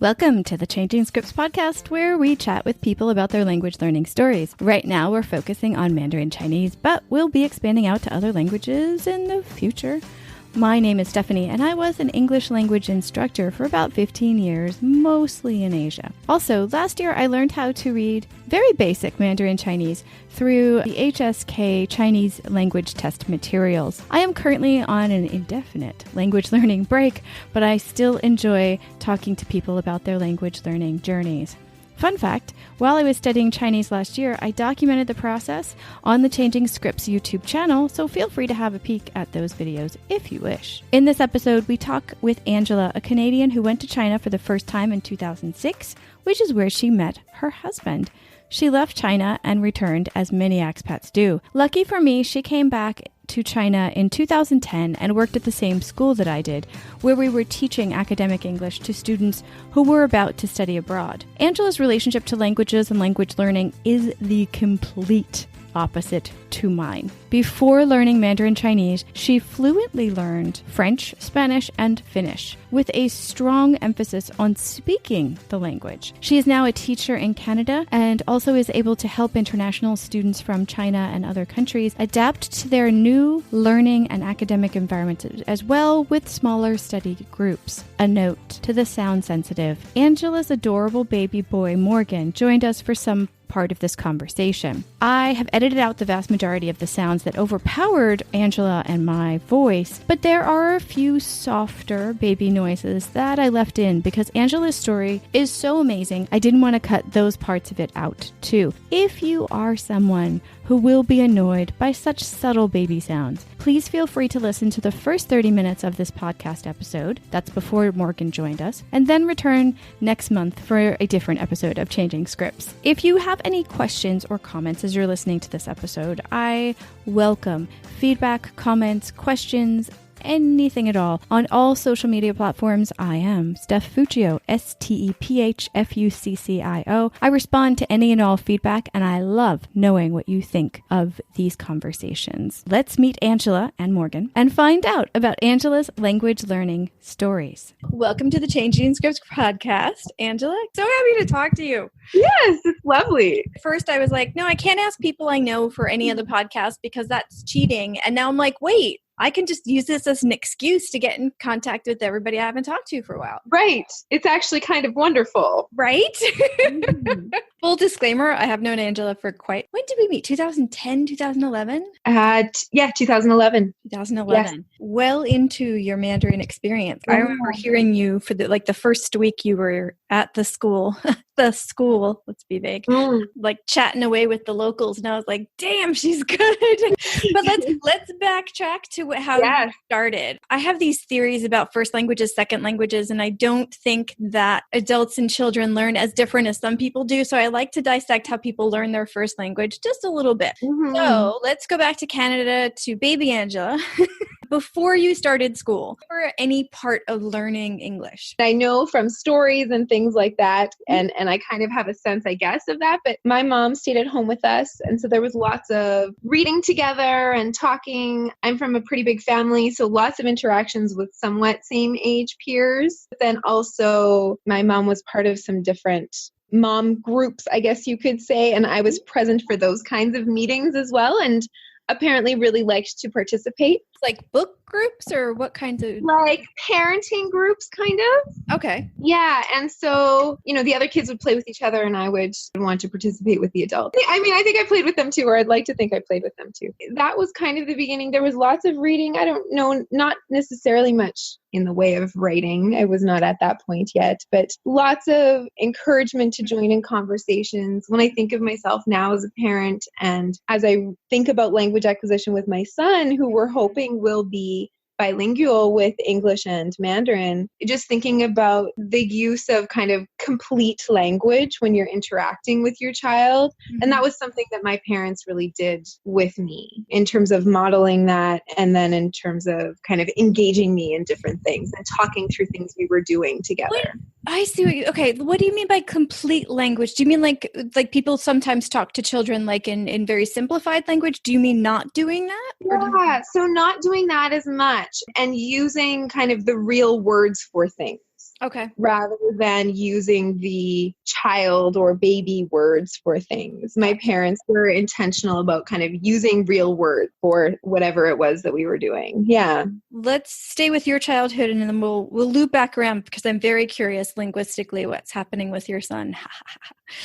Welcome to the Changing Scripts podcast, where we chat with people about their language learning stories. Right now, we're focusing on Mandarin Chinese, but we'll be expanding out to other languages in the future. My name is Stephanie, and I was an English language instructor for about 15 years, mostly in Asia. Also, last year I learned how to read very basic Mandarin Chinese through the HSK Chinese language test materials. I am currently on an indefinite language learning break, but I still enjoy talking to people about their language learning journeys. Fun fact, while I was studying Chinese last year, I documented the process on the Changing Scripts YouTube channel, so feel free to have a peek at those videos if you wish. In this episode, we talk with Angela, a Canadian who went to China for the first time in 2006, which is where she met her husband. She left China and returned, as many expats do. Lucky for me, she came back to China in 2010 and worked at the same school that I did, where we were teaching academic English to students who were about to study abroad. Angela's relationship to languages and language learning is the complete opposite to mine. Before learning Mandarin Chinese, she fluently learned French, Spanish, and Finnish, with a strong emphasis on speaking the language. She is now a teacher in Canada and also is able to help international students from China and other countries adapt to their new learning and academic environment, as well with smaller study groups. A note to the sound sensitive, Angela's adorable baby boy Morgan joined us for some part of this conversation. I have edited out the vast majority of the sounds that overpowered Angela and my voice, but there are a few softer baby noises that I left in because Angela's story is so amazing. I didn't want to cut those parts of it out too. If you are someone who will be annoyed by such subtle baby sounds, please feel free to listen to the first 30 minutes of this podcast episode. That's before Morgan joined us, and then return next month for a different episode of Changing Scripts. If you have any questions or comments as you're listening to this episode, I welcome feedback, comments, questions, anything at all. On all social media platforms, I am Steph Fuccio, STEPHFUCCIO. I respond to any and all feedback, and I love knowing what you think of these conversations. Let's meet Angela and Morgan and find out about Angela's language learning stories. Welcome to the Changing Scripts podcast, Angela. So happy to talk to you. Yes, it's lovely. First, I was like, no, I can't ask people I know for any other podcast because that's cheating. And now I'm like, wait, I can just use this as an excuse to get in contact with everybody I haven't talked to for a while. Right. It's actually kind of wonderful. Right? Full disclaimer, I have known Angela for when did we meet? 2010, 2011? Yeah, 2011. 2011. Yes. Well into your Mandarin experience. I remember hearing you for the first week you were at the school. Let's be vague, like chatting away with the locals, and I was like, damn, she's good. But let's backtrack to how you started. I have these theories about first languages, second languages, and I don't think that adults and children learn as different as some people do, so I like to dissect how people learn their first language just a little bit. So let's go back to Canada to baby Angela. Before you started school, or any part of learning English? I know from stories and things like that, and I kind of have a sense, I guess, of that, but my mom stayed at home with us, and so there was lots of reading together and talking. I'm from a pretty big family, so lots of interactions with somewhat same age peers. But then also, my mom was part of some different mom groups, I guess you could say, and I was present for those kinds of meetings as well, and apparently really liked to participate. Like book groups or what kinds of? Like parenting groups, kind of. Okay. Yeah. And so, the other kids would play with each other and I would want to participate with the adults. I mean, I think I played with them too, or I'd like to think I played with them too. That was kind of the beginning. There was lots of reading. I don't know, not necessarily much in the way of writing. I was not at that point yet, but lots of encouragement to join in conversations. When I think of myself now as a parent and as I think about language acquisition with my son, who we're hoping will be bilingual with English and Mandarin, just thinking about the use of kind of complete language when you're interacting with your child. Mm-hmm. And that was something that my parents really did with me in terms of modeling that, and then in terms of kind of engaging me in different things and talking through things we were doing together. I see. Okay. What do you mean by complete language? Do you mean like people sometimes talk to children like in very simplified language? Do you mean not doing that? Yeah. So not doing that as much and using kind of the real words for things. Okay. rather than using the child or baby words for things. My parents were intentional about kind of using real words for whatever it was that we were doing. Yeah. Let's stay with your childhood and then we'll loop back around because I'm very curious linguistically what's happening with your son.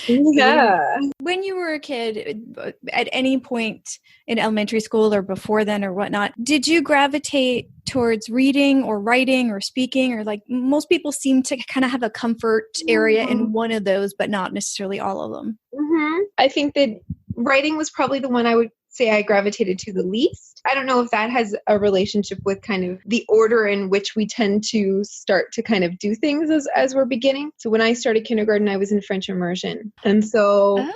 Yeah. When you were a kid, at any point in elementary school or before then or whatnot, did you gravitate towards reading or writing or speaking, or like most people seem to kind of have a comfort area in one of those, but not necessarily all of them? Mm-hmm. I think that writing was probably the one I would say I gravitated to the least. I don't know if that has a relationship with kind of the order in which we tend to start to kind of do things as we're beginning. So when I started kindergarten, I was in French immersion. And so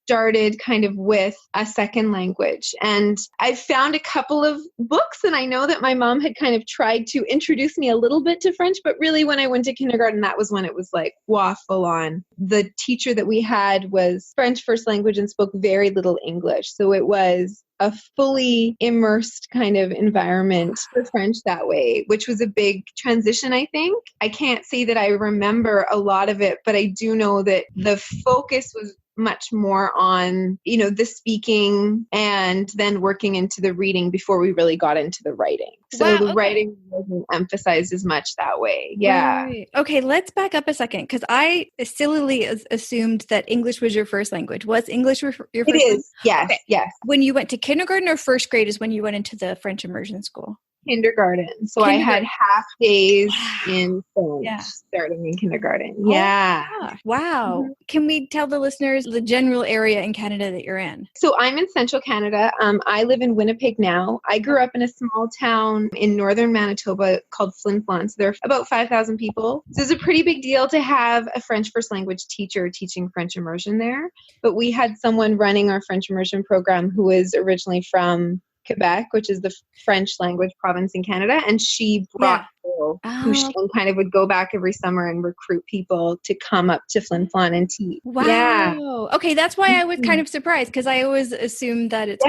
started kind of with a second language. And I found a couple of books, and I know that my mom had kind of tried to introduce me a little bit to French, but really when I went to kindergarten, that was when it was like, wow, full on. The teacher that we had was French first language and spoke very little English. So it was a fully immersed kind of environment for French that way, which was a big transition, I think. I can't say that I remember a lot of it, but I do know that the focus was much more on, you know, the speaking and then working into the reading before we really got into the writing. So the writing wasn't emphasized as much that way. Yeah. Right. Okay, let's back up a second because I sillily assumed that English was your first language. Was English your first language? It is. Yes. Okay. Yes. When you went to kindergarten or first grade is when you went into the French immersion school? Kindergarten. So I had half days in French starting in kindergarten. Yeah. Wow. Mm-hmm. Can we tell the listeners the general area in Canada that you're in? So I'm in central Canada. I live in Winnipeg now. I grew up in a small town in northern Manitoba called Flin-Flon. So there are about 5,000 people. So it's a pretty big deal to have a French first language teacher teaching French immersion there. But we had someone running our French immersion program who was originally from Quebec, which is the French language province in Canada, and she brought people who she kind of would go back every summer and recruit people to come up to Flin Flon and teach. Wow. Yeah. Okay, that's why I was kind of surprised because I always assumed that it's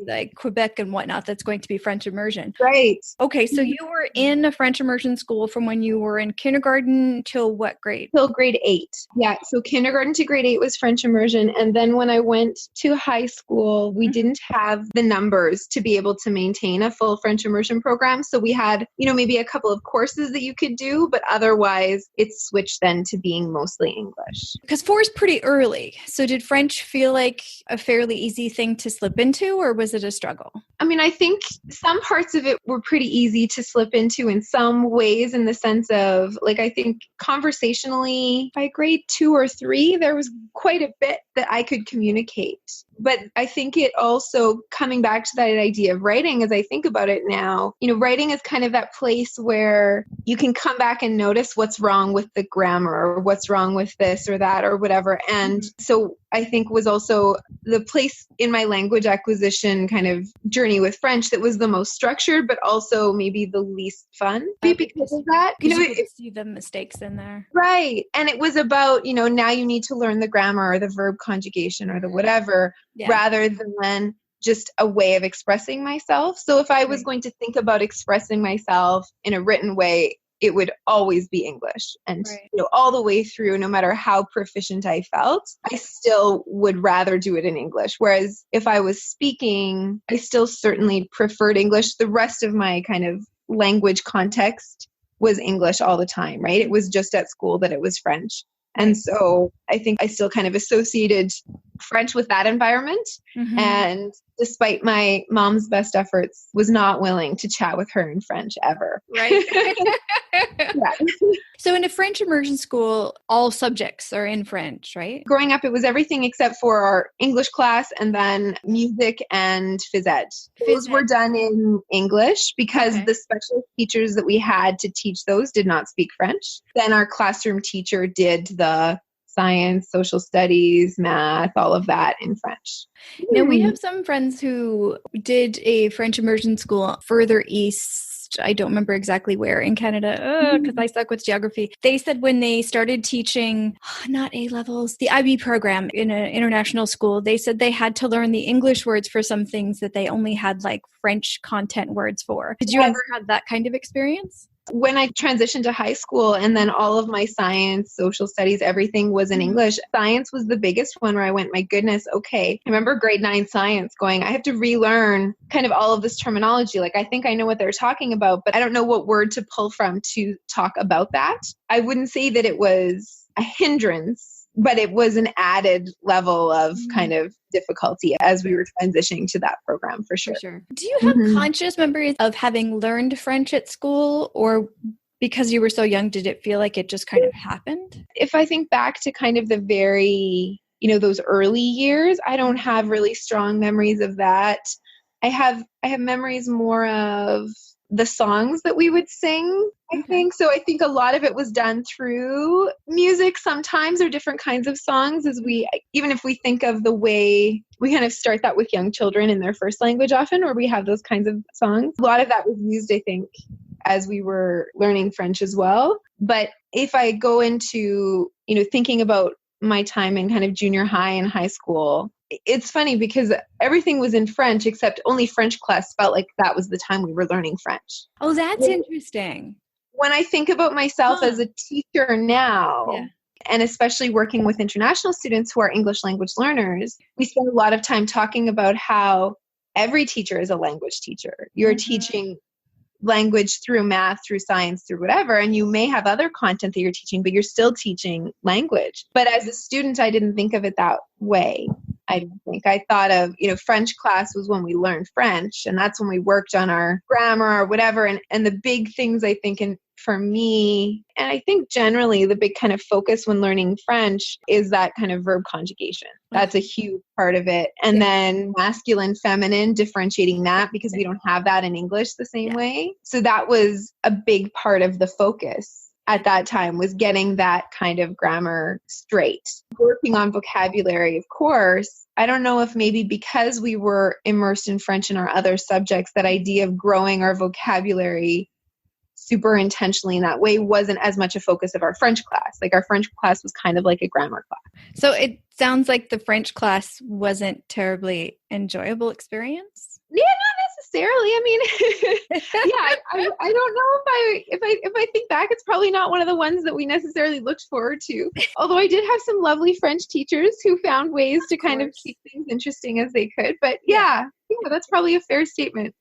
like Quebec and whatnot that's going to be French immersion. Right. Okay, so you were in a French immersion school from when you were in kindergarten till what grade? Till grade 8. Yeah, so kindergarten to grade 8 was French immersion, and then when I went to high school, we didn't have the numbers to be able to maintain a full French immersion program. So we had, you know, maybe a couple of courses that you could do, but otherwise it switched then to being mostly English. Because 4 is pretty early. So did French feel like a fairly easy thing to slip into, or was it a struggle? I mean, I think some parts of it were pretty easy to slip into in some ways, in the sense of, like, I think conversationally by grade 2 or 3, there was quite a bit that I could communicate. But I think it also, coming back to that idea of writing, as I think about it now, you know, writing is kind of that place where you can come back and notice what's wrong with the grammar or what's wrong with this or that or whatever. And so I think was also the place in my language acquisition kind of journey with French that was the most structured, but also maybe the least fun because of that. You know, you could see the mistakes in there. Right. And it was about, you know, now you need to learn the grammar or the verb conjugation or the whatever, rather than just a way of expressing myself. So if I was going to think about expressing myself in a written way, it would always be English. And, you know, all the way through, no matter how proficient I felt, I still would rather do it in English. Whereas if I was speaking, I still certainly preferred English. The rest of my kind of language context was English all the time, right? It was just at school that it was French. And so I think I still kind of associated French with that environment. And despite my mom's best efforts, was not willing to chat with her in French ever. Right. So in a French immersion school, all subjects are in French, right? Growing up, it was everything except for our English class and then music and phys ed. Those were done in English because the special teachers that we had to teach those did not speak French. Then our classroom teacher did the science, social studies, math, all of that in French. Now, we have some friends who did a French immersion school further east. I don't remember exactly where in Canada because I suck with geography. They said when they started teaching, not A-levels, the IB program in an international school, they said they had to learn the English words for some things that they only had like French content words for. Did you ever have that kind of experience? When I transitioned to high school and then all of my science, social studies, everything was in English, science was the biggest one where I went, my goodness, okay. I remember grade 9 science going, I have to relearn kind of all of this terminology. Like, I think I know what they're talking about, but I don't know what word to pull from to talk about that. I wouldn't say that it was a hindrance, but it was an added level of kind of difficulty as we were transitioning to that program for sure. Do you have conscious memories of having learned French at school, or because you were so young, did it feel like it just kind of happened? If I think back to kind of the very, those early years, I don't have really strong memories of that. I have memories more of the songs that we would sing, I think. So I think a lot of it was done through music sometimes, or different kinds of songs, even if we think of the way we kind of start that with young children in their first language often, where we have those kinds of songs. A lot of that was used, I think, as we were learning French as well. But if I go into, thinking about my time in kind of junior high and high school, it's funny because everything was in French, except only French class felt like that was the time we were learning French. Oh, that's interesting. When I think about myself as a teacher now, and especially working with international students who are English language learners, we spend a lot of time talking about how every teacher is a language teacher. You're teaching language through math, through science, through whatever, and you may have other content that you're teaching, but you're still teaching language. But as a student, I didn't think of it that way. I thought of, French class was when we learned French, and that's when we worked on our grammar or whatever. And the big things, I think, for me, and I think generally the big kind of focus when learning French is that kind of verb conjugation. That's a huge part of it. And then masculine, feminine, differentiating that, because we don't have that in English the same way. So that was a big part of the focus at that time, was getting that kind of grammar straight. Working on vocabulary, of course. I don't know if maybe because we were immersed in French in our other subjects, that idea of growing our vocabulary super intentionally in that way wasn't as much a focus of our French class. Like, our French class was kind of like a grammar class. So it sounds like the French class wasn't terribly enjoyable experience? Yeah, not necessarily. I mean, I don't know if I think back, it's probably not one of the ones that we necessarily looked forward to. Although I did have some lovely French teachers who found ways to kind of keep things interesting as they could. But yeah, that's probably a fair statement.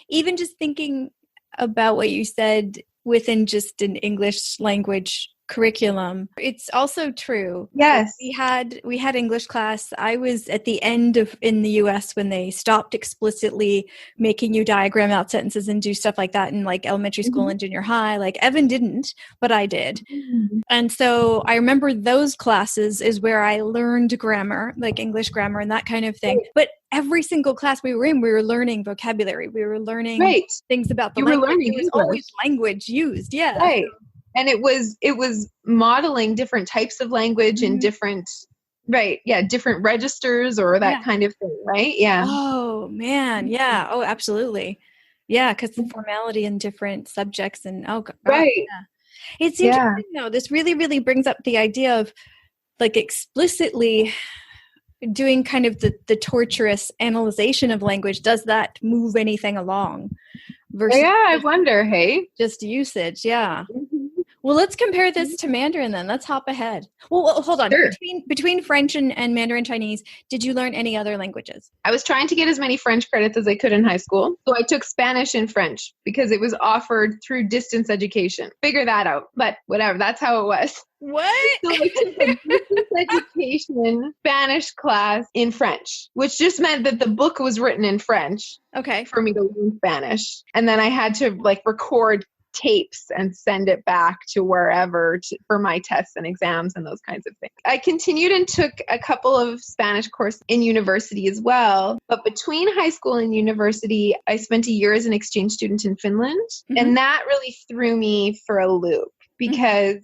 Even just thinking about what you said within just an English language curriculum, it's also true. Yes. We had English class. I was at the end of in the US when they stopped explicitly making you diagram out sentences and do stuff like that in like elementary school and junior high. Like, Evan didn't, but I did. And so I remember those classes is where I learned grammar, like English grammar and that kind of thing. But every single class we were in, we were learning vocabulary. We were learning things about the language. There was always language used. Yeah. Right. And it was modeling different types of language and different registers or that kind of thing, right? Yeah. Oh, man. Yeah. Oh, absolutely. Yeah, because the formality in different subjects and, right. Yeah. It's interesting, though. This really, really brings up the idea of, like, explicitly doing kind of the torturous analyzation of language. Does that move anything along? Versus I wonder, just usage. Yeah. Well, let's compare this to Mandarin then. Let's hop ahead. Well, hold on. Sure. Between French and Mandarin Chinese, did you learn any other languages? I was trying to get as many French credits as I could in high school. So I took Spanish and French because it was offered through distance education. Figure that out. But whatever, that's how it was. What? So I took a distance education Spanish class in French, which just meant that the book was written in French. Okay. For me to learn Spanish. And then I had to record tapes and send it back to wherever for my tests and exams and those kinds of things. I continued and took a couple of Spanish courses in university as well. But between high school and university, I spent a year as an exchange student in Finland. And that really threw me for a loop because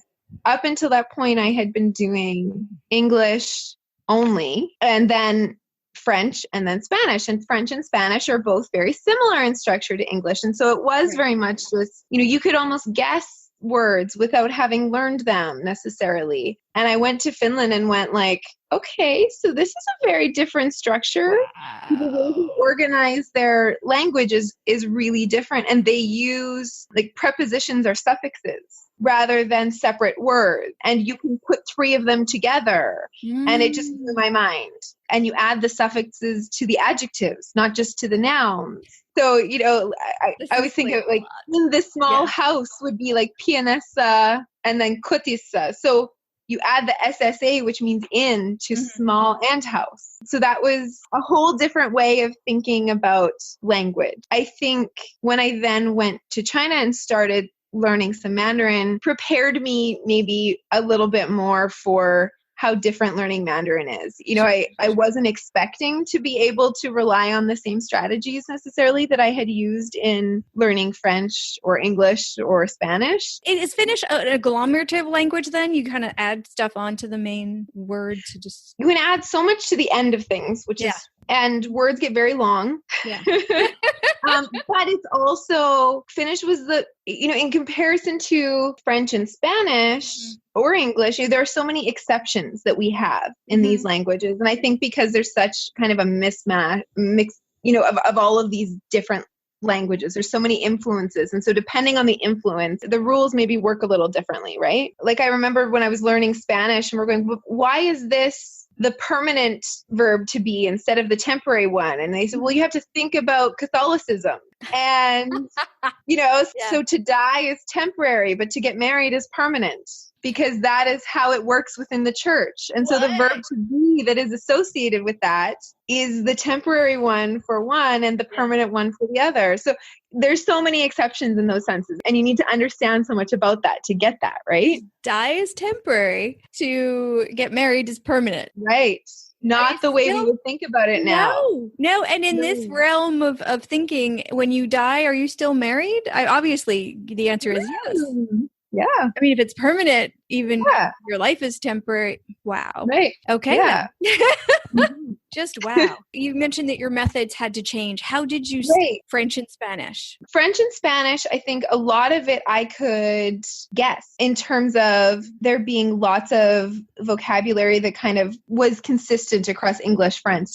up until that point, I had been doing English only and then French and then Spanish. And French and Spanish are both very similar in structure to English. And so it was very much this, you could almost guess words without having learned them necessarily. And I went to Finland and went like, okay, so this is a very different structure. The way they organize their language is really different. And they use like prepositions or suffixes rather than separate words. And you can put 3 of them together. And it just blew my mind. And you add the suffixes to the adjectives, not just to the nouns. So, you know, I always think of like in this small house would be like pianessa and then kotissa. So you add the SSA, which means in, to small and house. So that was a whole different way of thinking about language. I think when I then went to China and started learning some Mandarin, prepared me maybe a little bit more for how different learning Mandarin is. You know, I wasn't expecting to be able to rely on the same strategies necessarily that I had used in learning French or English or Spanish. Is Finnish an agglomerative language then? You kind of add stuff onto the main word to just... You can add so much to the end of things, which is, and words get very long. Yeah. But it's also, Finnish was the, you know, in comparison to French and Spanish or English, you know, there are so many exceptions that we have in these languages. And I think because there's such kind of a mix, you know, of all of these different languages, there's so many influences. And so depending on the influence, the rules maybe work a little differently, right? Like I remember when I was learning Spanish and we're going, why is this the permanent verb to be instead of the temporary one? And they said, well, you have to think about Catholicism. And, you know, so to die is temporary, but to get married is permanent, because that is how it works within the church. And so the verb to be that is associated with that is the temporary one for one and the permanent one for the other. So there's so many exceptions in those senses. And you need to understand so much about that to get that, right? Die is temporary. To get married is permanent. Right. Not the way we would think about it now. No. And in this realm of thinking, when you die, are you still married? Obviously, the answer is yes. Yeah. I mean, if it's permanent, even your life is temporary. Wow. Right. Okay. Yeah. Just wow. You mentioned that your methods had to change. How did you speak French and Spanish? French and Spanish, I think a lot of it I could guess in terms of there being lots of vocabulary that kind of was consistent across English, French,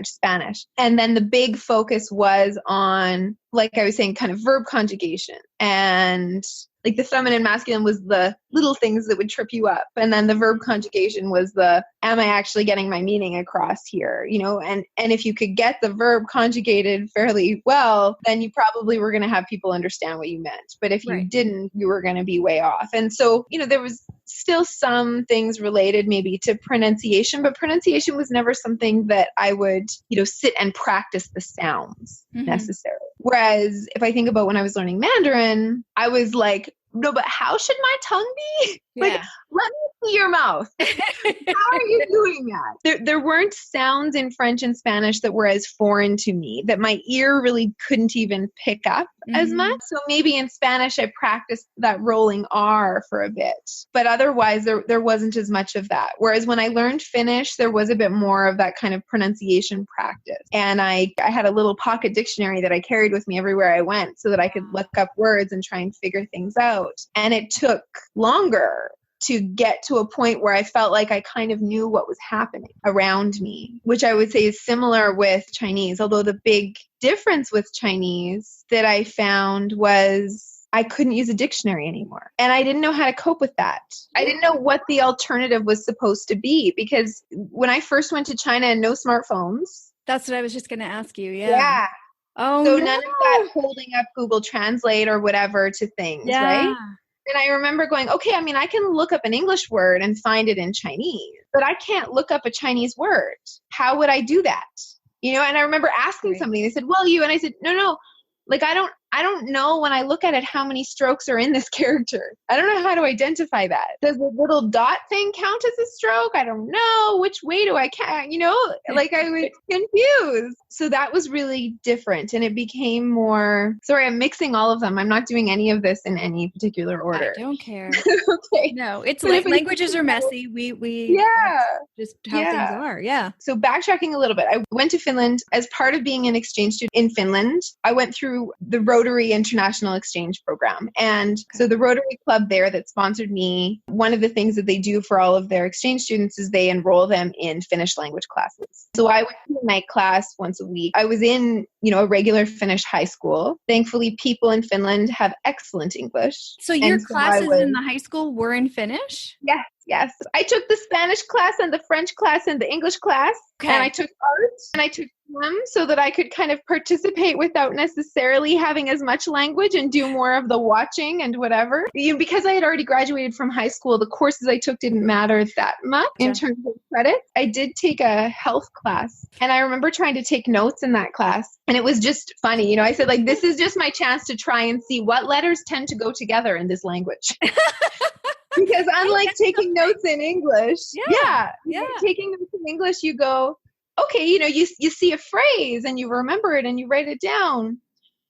Spanish. And then the big focus was on, like I was saying, kind of verb conjugation. And like the feminine masculine was the little things that would trip you up. And then the verb conjugation was the, am I actually getting my meaning across here? You know, and if you could get the verb conjugated fairly well, then you probably were going to have people understand what you meant. But if you didn't, you were going to be way off. And so, you know, there was still some things related maybe to pronunciation, but pronunciation was never something that I would, you know, sit and practice the sounds necessarily. Whereas if I think about when I was learning Mandarin, I was like, no, but how should my tongue be? Like, let me see your mouth. How are you doing that? There weren't sounds in French and Spanish that were as foreign to me, that my ear really couldn't even pick up as much. So maybe in Spanish, I practiced that rolling R for a bit. But otherwise, there wasn't as much of that. Whereas when I learned Finnish, there was a bit more of that kind of pronunciation practice. And I had a little pocket dictionary that I carried with me everywhere I went so that I could look up words and try and figure things out. And it took longer to get to a point where I felt like I kind of knew what was happening around me, which I would say is similar with Chinese. Although the big difference with Chinese that I found was I couldn't use a dictionary anymore. And I didn't know how to cope with that. I didn't know what the alternative was supposed to be, because when I first went to China and no smartphones. That's what I was just going to ask you. Yeah. Oh, so none of that holding up Google Translate or whatever to things, right? And I remember going, okay, I mean, I can look up an English word and find it in Chinese, but I can't look up a Chinese word. How would I do that? You know, and I remember asking somebody, they said, well, and I said, no, like, I don't know when I look at it how many strokes are in this character. I don't know how to identify that. Does the little dot thing count as a stroke? I don't know. Which way do I count? You know, like I was confused. So that was really different. And it became more, sorry, I'm mixing all of them. I'm not doing any of this in any particular order. I don't care. Okay. No, it's like languages are messy. We just how things are. Yeah. So backtracking a little bit, I went to Finland as part of being an exchange student in Finland. I went through the road Rotary International Exchange Program. And so the Rotary Club there that sponsored me, one of the things that they do for all of their exchange students is they enroll them in Finnish language classes. So I went to a night class once a week. I was in, a regular Finnish high school. Thankfully, people in Finland have excellent English. So your classes in the high school were in Finnish? Yes. I took the Spanish class and the French class and the English class. Okay. And I took art and I took them so that I could kind of participate without necessarily having as much language and do more of the watching and whatever. Because I had already graduated from high school, the courses I took didn't matter that much in terms of credit. I did take a health class and I remember trying to take notes in that class. And it was just funny. I said, this is just my chance to try and see what letters tend to go together in this language. Because unlike taking notes in English, taking notes in English, you go, okay, you see a phrase and you remember it and you write it down.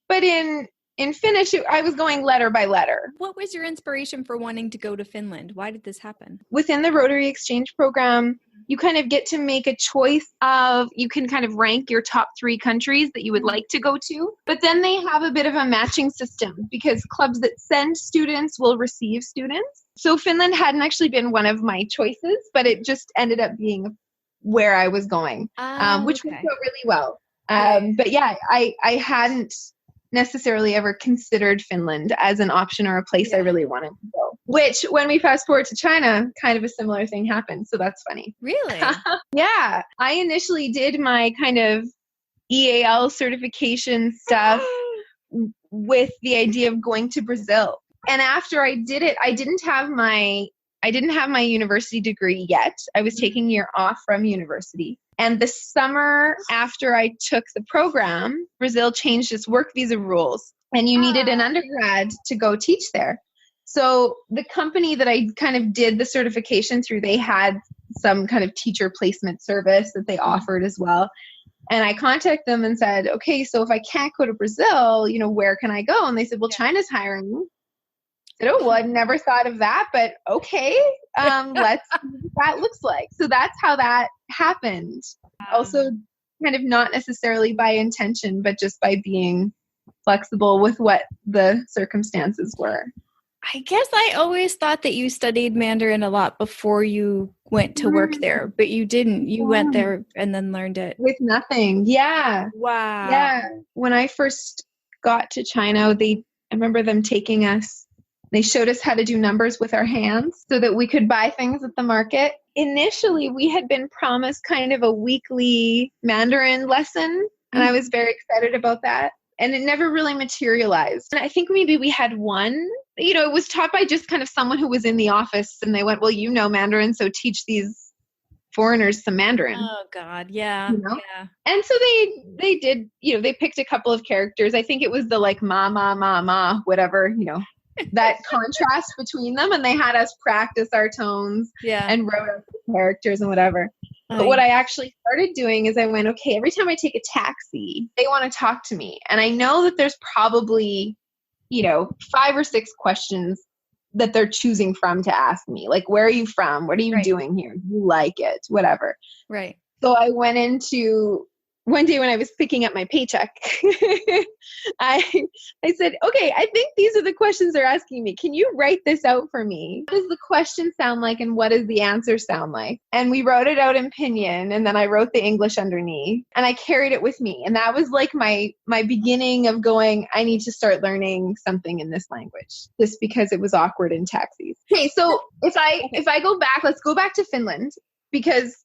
But in Finnish, I was going letter by letter. What was your inspiration for wanting to go to Finland? Why did this happen? Within the Rotary Exchange Program, you kind of get to make a choice of, you can kind of rank your top 3 countries that you would like to go to. But then they have a bit of a matching system because clubs that send students will receive students. So Finland hadn't actually been one of my choices, but it just ended up being where I was going, which worked out really well. But yeah, I hadn't necessarily ever considered Finland as an option or a place I really wanted to go. Which, when we fast forward to China, kind of a similar thing happened. So that's funny. Really? Yeah. I initially did my kind of EAL certification stuff with the idea of going to Brazil. And after I did it, I didn't have my university degree yet. I was taking a year off from university. And the summer after I took the program, Brazil changed its work visa rules and you needed an undergrad to go teach there. So the company that I kind of did the certification through, they had some kind of teacher placement service that they offered as well. And I contacted them and said, okay, so if I can't go to Brazil, where can I go? And they said, well, China's hiring me. I said, oh, well, I've never thought of that, but okay, let's see what that looks like. So that's how that happened. Also, kind of not necessarily by intention, but just by being flexible with what the circumstances were. I guess I always thought that you studied Mandarin a lot before you went to work there, but you didn't. You went there and then learned it. With nothing. Yeah. Wow. Yeah. When I first got to China, I remember them taking us. They showed us how to do numbers with our hands so that we could buy things at the market. Initially, we had been promised kind of a weekly Mandarin lesson, and I was very excited about that. And it never really materialized. And I think maybe we had one. It was taught by just kind of someone who was in the office, and they went, well, Mandarin, so teach these foreigners some Mandarin. Oh, God, yeah. Yeah. And so they did, they picked a couple of characters. I think it was the ma, whatever, that contrast between them, and they had us practice our tones and wrote out the characters and whatever. But what I actually started doing is I went, okay, every time I take a taxi, they want to talk to me. And I know that there's probably, 5 or 6 questions that they're choosing from to ask me. Like, where are you from? What are you doing here? Do you like it? Whatever. Right. So I went into one day when I was picking up my paycheck, I said, okay, I think these are the questions they're asking me. Can you write this out for me? What does the question sound like and what does the answer sound like? And we wrote it out in Pinyin, and then I wrote the English underneath and I carried it with me. And that was like my beginning of going, I need to start learning something in this language, just because it was awkward in taxis. Okay, so if I go back, let's go back to Finland, because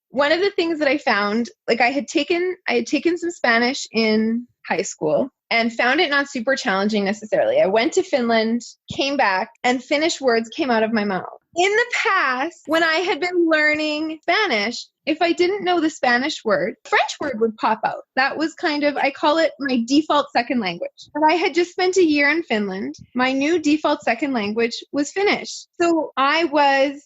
one of the things that I found, like I had taken some Spanish in high school and found it not super challenging necessarily. I went to Finland, came back, and Finnish words came out of my mouth. In the past, when I had been learning Spanish, if I didn't know the Spanish word, French word would pop out. That was kind of, I call it my default second language. But I had just spent a year in Finland. My new default second language was Finnish. So I was,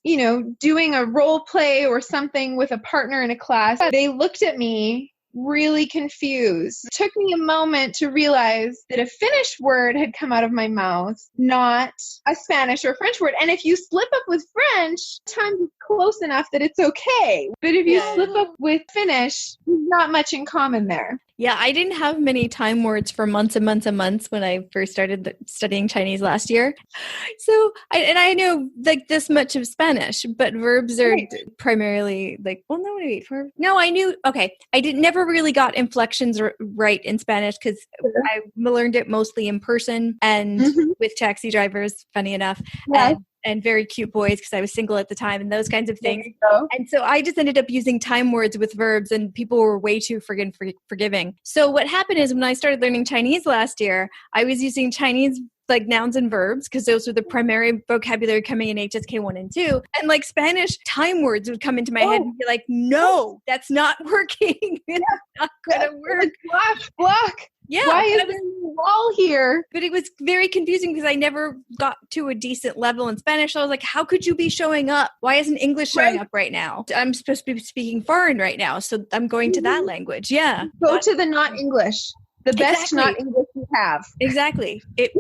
doing a role play or something with a partner in a class. They looked at me really confused. It took me a moment to realize that a Finnish word had come out of my mouth, not a Spanish or French word. And if you slip up with French, times it's close enough that it's okay. But if you slip up with Finnish, there's not much in common there. Yeah, I didn't have many time words for months and months and months when I first started studying Chinese last year. So, I know like this much of Spanish, but verbs are primarily like, well, no, wait, no, I knew, okay. I never really got inflections right in Spanish because I learned it mostly in person and with taxi drivers, funny enough. Yes. And very cute boys because I was single at the time and those kinds of things. And so I just ended up using time words with verbs and people were way too forgiving. So what happened is when I started learning Chinese last year, I was using Chinese like nouns and verbs because those were the primary vocabulary coming in HSK 1 and 2. And like Spanish time words would come into my head and be like, no, that's not working. It's not going to work. Block. Yeah. Why is there a wall here? But it was very confusing because I never got to a decent level in Spanish. So I was like, how could you be showing up? Why isn't English showing up right now? I'm supposed to be speaking foreign right now. So I'm going to that language. Yeah. Go to the not English. The best not English you have. Exactly. It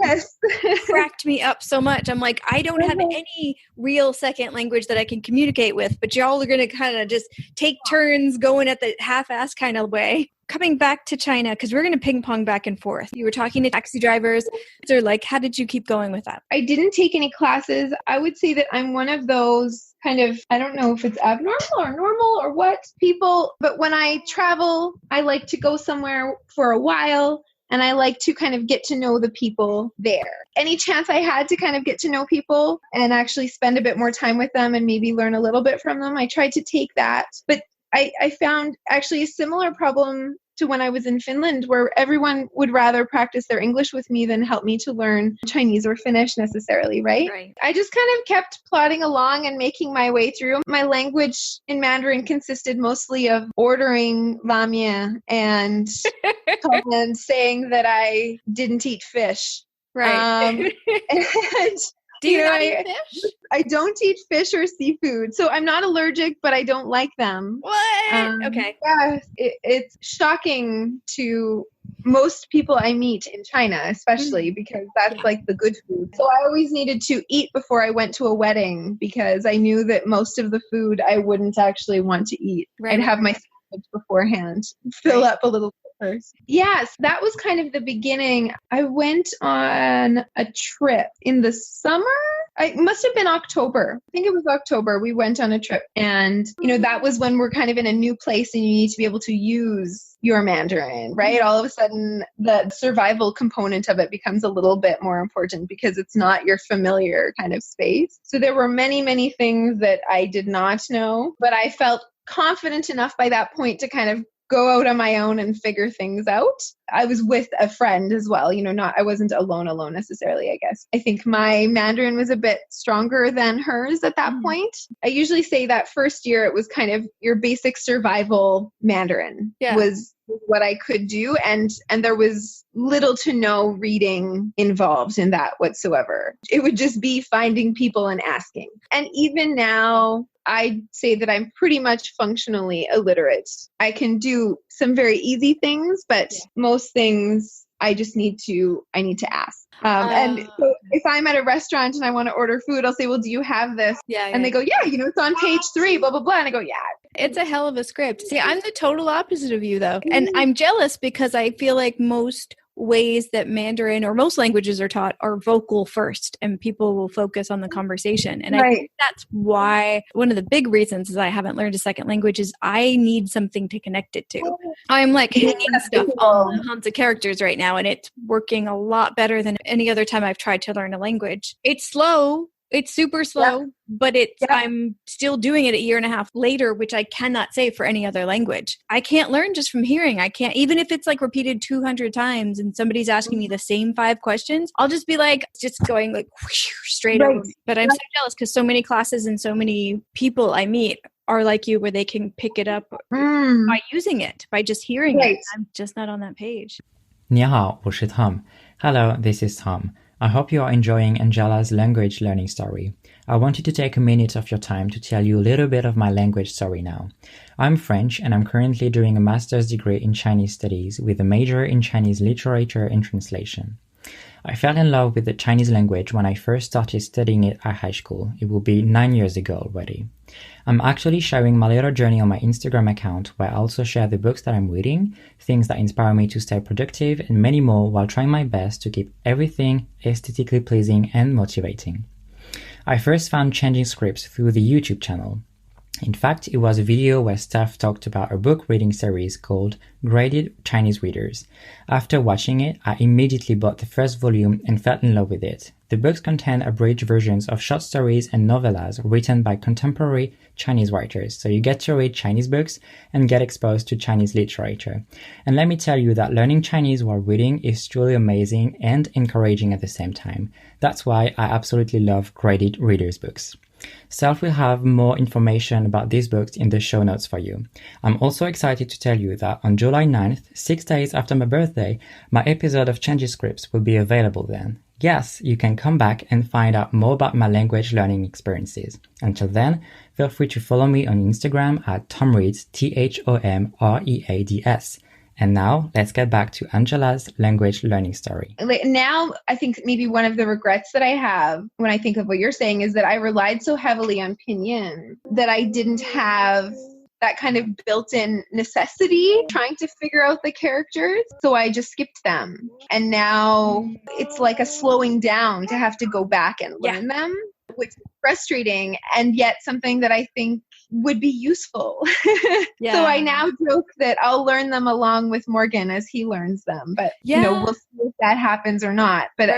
cracked me up so much. I'm like, I don't have any real second language that I can communicate with, but y'all are going to kind of just take turns going at the half-ass kind of way. Coming back to China, because we're going to ping pong back and forth. You were talking to taxi drivers. So like, how did you keep going with that? I didn't take any classes. I would say that I'm one of those kind of, I don't know if it's abnormal or normal or what people, but when I travel, I like to go somewhere for a while and I like to kind of get to know the people there. Any chance I had to kind of get to know people and actually spend a bit more time with them and maybe learn a little bit from them, I tried to take that. But I found actually a similar problem to when I was in Finland, where everyone would rather practice their English with me than help me to learn Chinese or Finnish necessarily, right? I just kind of kept plodding along and making my way through. My language in Mandarin consisted mostly of ordering ramen and saying that I didn't eat fish. Right. And do you not eat fish? I don't eat fish or seafood. So I'm not allergic, but I don't like them. What? Okay. Yeah, it's shocking to most people I meet in China, especially because that's like the good food. So I always needed to eat before I went to a wedding because I knew that most of the food I wouldn't actually want to eat. I'd have my sandwich beforehand, fill up a little first. Yes, that was kind of the beginning. I went on a trip in the summer. It must have been October. I think it was October. We went on a trip and, that was when we're kind of in a new place and you need to be able to use your Mandarin, right? All of a sudden, the survival component of it becomes a little bit more important because it's not your familiar kind of space. So there were many, many things that I did not know, but I felt confident enough by that point to kind of go out on my own and figure things out. I was with a friend as well, I wasn't alone necessarily, I guess. I think my Mandarin was a bit stronger than hers at that point. I usually say that first year it was kind of your basic survival Mandarin was what I could do. And there was little to no reading involved in that whatsoever. It would just be finding people and asking. And even now, I'd say that I'm pretty much functionally illiterate. I can do some very easy things, but most things I need to ask. And so if I'm at a restaurant and I want to order food, I'll say, well, do you have this? And they go, it's on page 3, blah, blah, blah. And I go, It's a hell of a script. See, I'm the total opposite of you, though. And I'm jealous because I feel like most ways that Mandarin or most languages are taught are vocal first and people will focus on the conversation. And I think that's why one of the big reasons is I haven't learned a second language is I need something to connect it to. I'm like hanging stuff on the Hansa characters right now and it's working a lot better than any other time I've tried to learn a language. It's slow. It's super slow, but I'm still doing it a year and a half later, which I cannot say for any other language. I can't learn just from hearing. I can't, even if it's like repeated 200 times and somebody's asking me the same 5 questions, I'll just be like, just going like whoosh, straight over. But I'm so jealous because so many classes and so many people I meet are like you where they can pick it up by using it, by just hearing it. I'm just not on that page. 你好，我是 Tom. Hello, this is Tom. I hope you are enjoying Angela's language learning story. I wanted to take a minute of your time to tell you a little bit of my language story now. I'm French and I'm currently doing a master's degree in Chinese studies with a major in Chinese literature and translation. I fell in love with the Chinese language when I first started studying it at high school. It will be 9 years ago already. I'm actually sharing my little journey on my Instagram account, where I also share the books that I'm reading, things that inspire me to stay productive, and many more, while trying my best to keep everything aesthetically pleasing and motivating. I first found Changing Scripts through the YouTube channel. In fact, it was a video where Steph talked about a book reading series called Graded Chinese Readers. After watching it, I immediately bought the first volume and fell in love with it. The books contain abridged versions of short stories and novellas written by contemporary Chinese writers, so you get to read Chinese books and get exposed to Chinese literature. And let me tell you that learning Chinese while reading is truly amazing and encouraging at the same time. That's why I absolutely love Graded Readers books. Self will have more information about these books in the show notes for you. I'm also excited to tell you that on July 9th, 6 days after my birthday, my episode of Changing Scripts will be available then. Yes, you can come back and find out more about my language learning experiences. Until then, feel free to follow me on Instagram at tomreads, THOMREADS. And now, let's get back to Angela's language learning story. Now, I think maybe one of the regrets that I have when I think of what you're saying is that I relied so heavily on pinyin that I didn't have that kind of built-in necessity trying to figure out the characters. So I just skipped them. And now it's like a slowing down to have to go back and learn them, which is frustrating and yet something that I think would be useful. So I now joke that I'll learn them along with Morgan as he learns them. But we'll see if that happens or not. But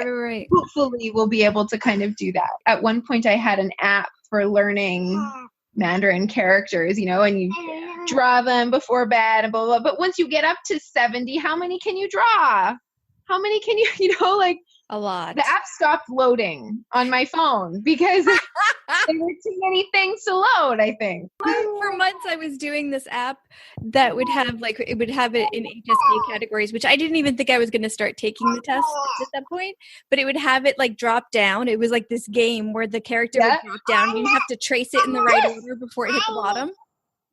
hopefully we'll be able to kind of do that. At one point I had an app for learning Mandarin characters, and you draw them before bed and blah, blah, blah. But once you get up to 70, how many can you draw? How many can you, a lot. The app stopped loading on my phone because there were too many things to load, I think. For months I was doing this app that would have it would have it in HSK categories, which I didn't even think I was going to start taking the test at that point, but it would have it drop down. It was like this game where the character would drop down and you have to trace it in the right order before it hit the bottom.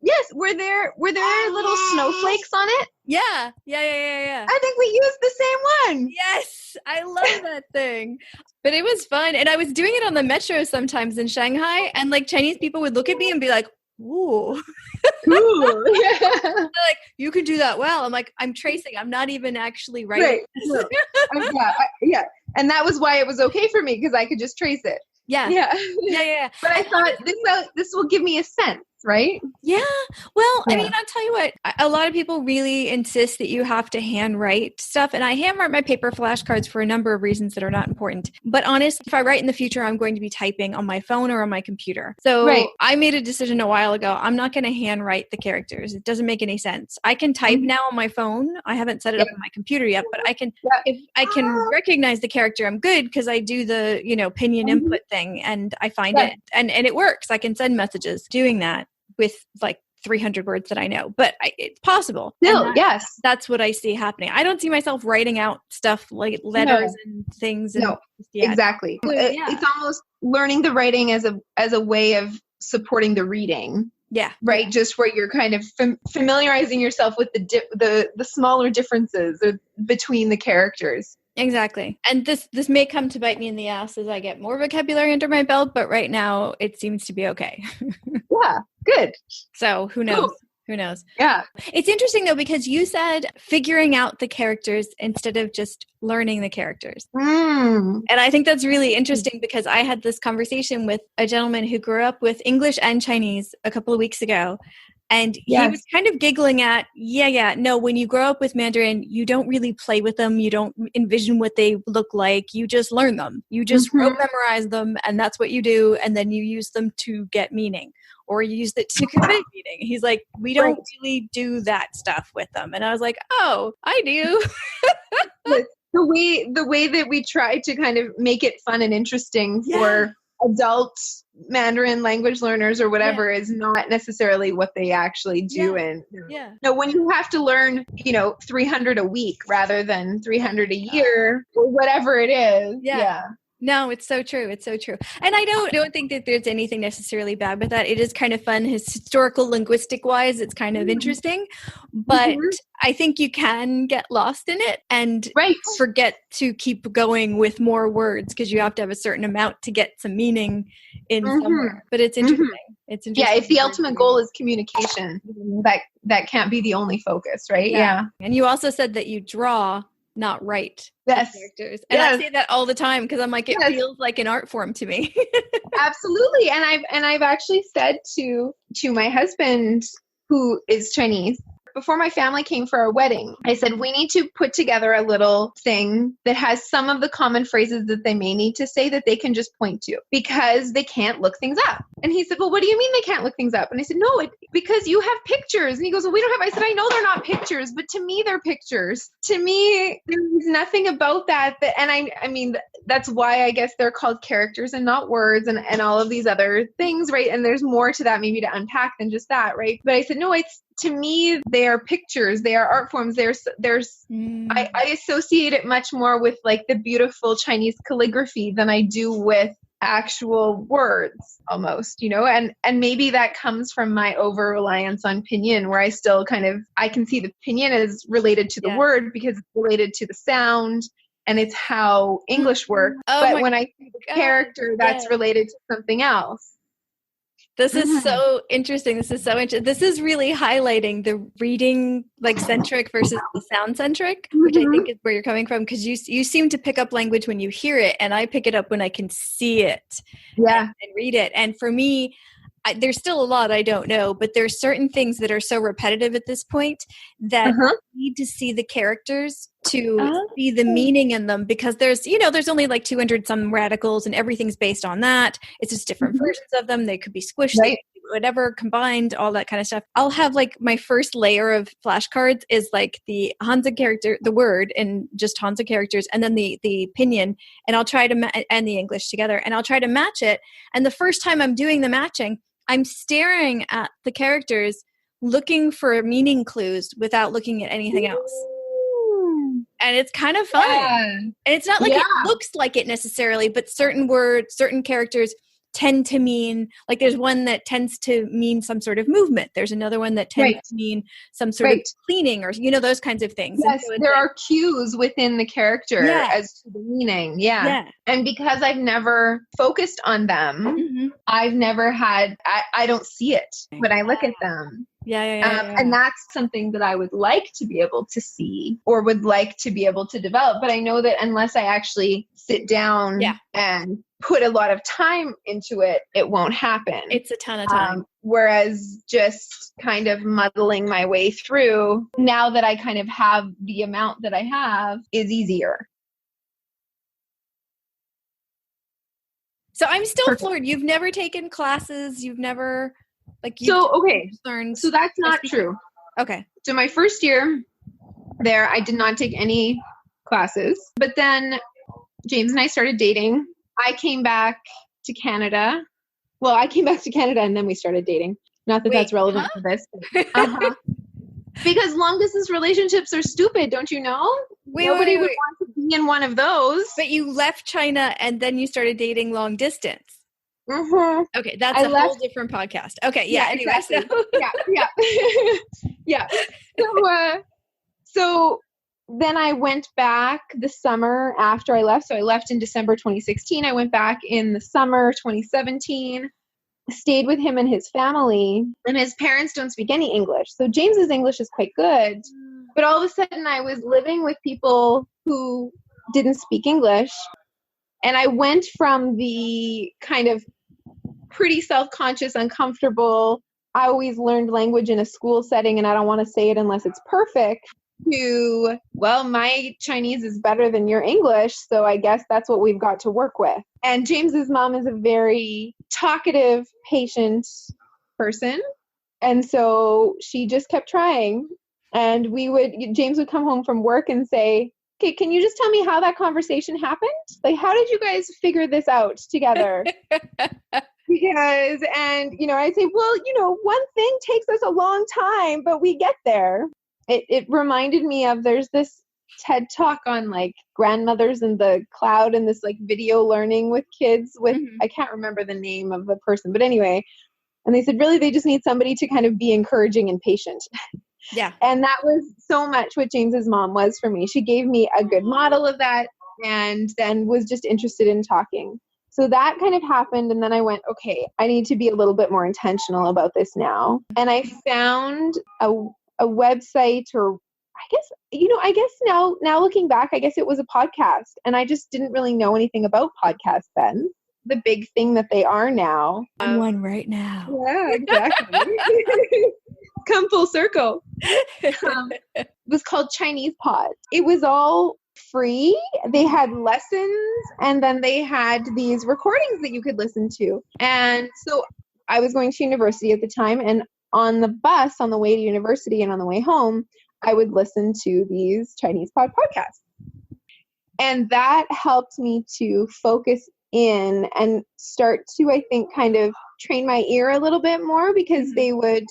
Yes, were there little snowflakes on it? Yeah. I think we used the same one. Yes, I love that thing. But it was fun, and I was doing it on the metro sometimes in Shanghai, and Chinese people would look at me and be like, "Ooh, cool." They're like, "You can do that well." I'm like, "I'm tracing. I'm not even actually writing." Yeah, and that was why it was okay for me because I could just trace it. Yeah. But I thought this will give me a sense, right? Yeah. Well, I mean, I'll tell you what, a lot of people really insist that you have to handwrite stuff. And I handwrite my paper flashcards for a number of reasons that are not important. But honestly, if I write in the future, I'm going to be typing on my phone or on my computer. So I made a decision a while ago. I'm not going to handwrite the characters. It doesn't make any sense. I can type now on my phone. I haven't set it up on my computer yet, but I can, if I can recognize the character, I'm good because I do the, pinyin input thing and I find it and it works. I can send messages doing that with 300 words that I know, but it's possible. Still, yes. That's what I see happening. I don't see myself writing out stuff like letters and things. Exactly. It's almost learning the writing as a way of supporting the reading. Yeah. Right. Just where you're kind of familiarizing yourself with the smaller differences between the characters. Exactly. And this may come to bite me in the ass as I get more vocabulary under my belt, but right now it seems to be okay. Yeah, good. So who knows? Cool. Who knows? Yeah. It's interesting though, because you said figuring out the characters instead of just learning the characters. And I think that's really interesting because I had this conversation with a gentleman who grew up with English and Chinese a couple of weeks ago. And he was kind of giggling at, no, when you grow up with Mandarin, you don't really play with them. You don't envision what they look like. You just learn them. You just memorize them, and that's what you do. And then you use them to get meaning, or you use it to convey meaning. He's like, we don't really do that stuff with them. And I was like, oh, I do. The way that we try to kind of make it fun and interesting for adult Mandarin language learners or whatever is not necessarily what they actually do. And no, when you have to learn, 300 a week rather than 300 a year or whatever it is. No, it's so true. It's so true. And I don't think that there's anything necessarily bad with that. It is kind of fun, historical linguistic wise. It's kind of interesting, but I think you can get lost in it and forget to keep going with more words because you have to have a certain amount to get some meaning in somewhere. But it's interesting. It's interesting. Yeah, if the ultimate goal is communication, that can't be the only focus, right? Yeah. And you also said that you draw, not write. Yes. Characters. And I say that all the time because I'm like, it feels like an art form to me. Absolutely. And I've actually said to my husband, who is Chinese, before my family came for our wedding, I said, we need to put together a little thing that has some of the common phrases that they may need to say that they can just point to because they can't look things up. And he said, well, what do you mean they can't look things up? And I said, no, because you have pictures. And he goes, well, we don't have. I said, I know they're not pictures, but to me, they're pictures. To me, there's nothing about that. And I mean, that's why I guess they're called characters and not words and all of these other things, right? And there's more to that maybe to unpack than just that, right? But I said, no, to me, they are pictures. They are art forms. I associate it much more with like the beautiful Chinese calligraphy than I do with actual words almost, and maybe that comes from my over reliance on pinyin where I still I can see the pinyin as related to the word because it's related to the sound and it's how English works. But when I see the character, that's related to something else. This is so interesting. This is really highlighting the reading centric versus the sound centric, which I think is where you're coming from because you seem to pick up language when you hear it, and I pick it up when I can see it and read it. And for me, there's still a lot I don't know, but there's certain things that are so repetitive at this point that I need to see the characters to see the meaning in them because there's only 200 some radicals and everything's based on that. It's just different versions of them. They could be squished, whatever, combined, all that kind of stuff. I'll have my first layer of flashcards is the Hanzi character, the word, and just Hanzi characters, and then the pinyin, and I'll try to and the English together, and I'll try to match it. And the first time I'm doing the matching, I'm staring at the characters, looking for meaning clues without looking at anything else. And it's kind of fun. Yeah. And it's not it looks like it necessarily, but certain words, certain characters tend to mean, there's one that tends to mean some sort of movement. There's another one that tends to mean some sort of cleaning or, those kinds of things. Yes, so there are cues within the character as to the meaning. Yeah. And because I've never focused on them, I've never had, I don't see it when I look at them. And that's something that I would like to be able to see or would like to be able to develop. But I know that unless I actually sit down and put a lot of time into it, it won't happen. It's a ton of time. Whereas just kind of muddling my way through, now that I kind of have the amount that I have, is easier. So I'm still floored. You've never taken classes. You've never... So that's not true. Okay. So my first year there, I did not take any classes, but then James and I started dating. I came back to Canada. Well, I came back to Canada and then we started dating. Not that that's relevant to this. Because long distance relationships are stupid, don't you know? Nobody would want to be in one of those. But you left China and then you started dating long distance. Okay, that's whole different podcast. Okay, anyway, exactly. So then I went back the summer after I left. So I left in December 2016. I went back in the summer 2017, stayed with him and his family, and his parents don't speak any English. So James's English is quite good. But all of a sudden I was living with people who didn't speak English. And I went from the kind of pretty self-conscious, uncomfortable, I always learned language in a school setting and I don't want to say it unless it's perfect, to, well, my Chinese is better than your English, so I guess that's what we've got to work with. And James's mom is a very talkative, patient person. And so she just kept trying. And James would come home from work and say, okay, can you just tell me how that conversation happened? How did you guys figure this out together? Because, I'd say, well, one thing takes us a long time, but we get there. It reminded me of, there's this TED talk on like grandmothers in the cloud and this like video learning with kids with, I can't remember the name of the person, but anyway, and they said, really, they just need somebody to kind of be encouraging and patient. Yeah. And that was so much what James's mom was for me. She gave me a good model of that and then was just interested in talking. So that kind of happened. And then I went, okay, I need to be a little bit more intentional about this now. And I found a website, or I guess now looking back, I guess it was a podcast, and I just didn't really know anything about podcasts then. The big thing that they are now. I'm one right now. Yeah, exactly. Come full circle. It was called Chinese Pod. It was all free. They had lessons, and then they had these recordings that you could listen to. And so I was going to university at the time, and on the bus on the way to university and on the way home, I would listen to these Chinese podcasts. And that helped me to focus in and start to, I think, kind of train my ear a little bit more, because they would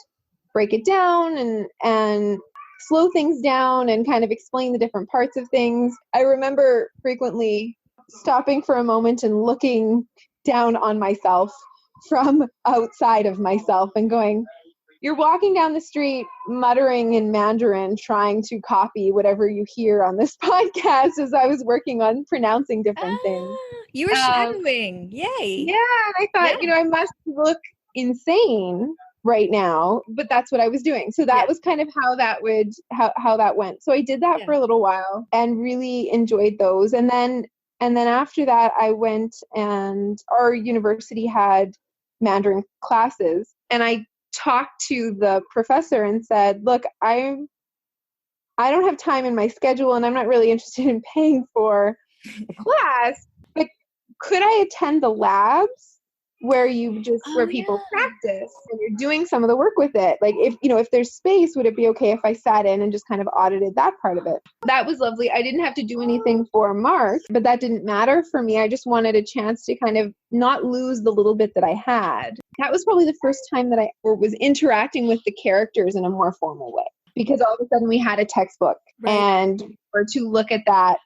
break it down and slow things down and kind of explain the different parts of things. I remember frequently stopping for a moment and looking down on myself from outside of myself and going, you're walking down the street muttering in Mandarin, trying to copy whatever you hear on this podcast, as I was working on pronouncing different things. You were shadowing. Yay. Yeah. And I thought, I must look insane right now, but that's what I was doing. So that was kind of how that went. So I did that for a little while and really enjoyed those. And then after that, I went, and our university had Mandarin classes, and I talked to the professor and said, look, I don't have time in my schedule, and I'm not really interested in paying for a class, but could I attend the labs where people practice and you're doing some of the work with it? Like, if there's space, would it be okay if I sat in and just kind of audited that part of it? That was lovely. I didn't have to do anything for marks, but that didn't matter for me. I just wanted a chance to kind of not lose the little bit that I had. That was probably the first time that I was interacting with the characters in a more formal way, because all of a sudden we had a textbook and or to look at that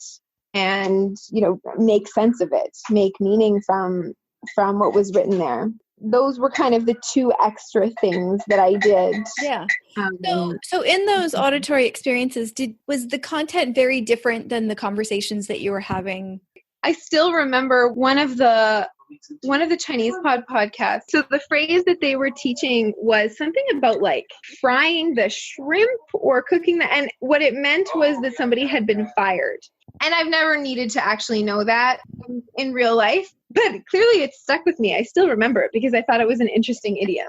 and, make sense of it, make meaning from what was written there. Those were kind of the two extra things that I did. Yeah. So in those auditory experiences, was the content very different than the conversations that you were having? I still remember one of the Chinese podcasts. So the phrase that they were teaching was something about like frying the shrimp or cooking the, and what it meant was that somebody had been fired. And I've never needed to actually know that in real life, but clearly it stuck with me. I still remember it because I thought it was an interesting idiom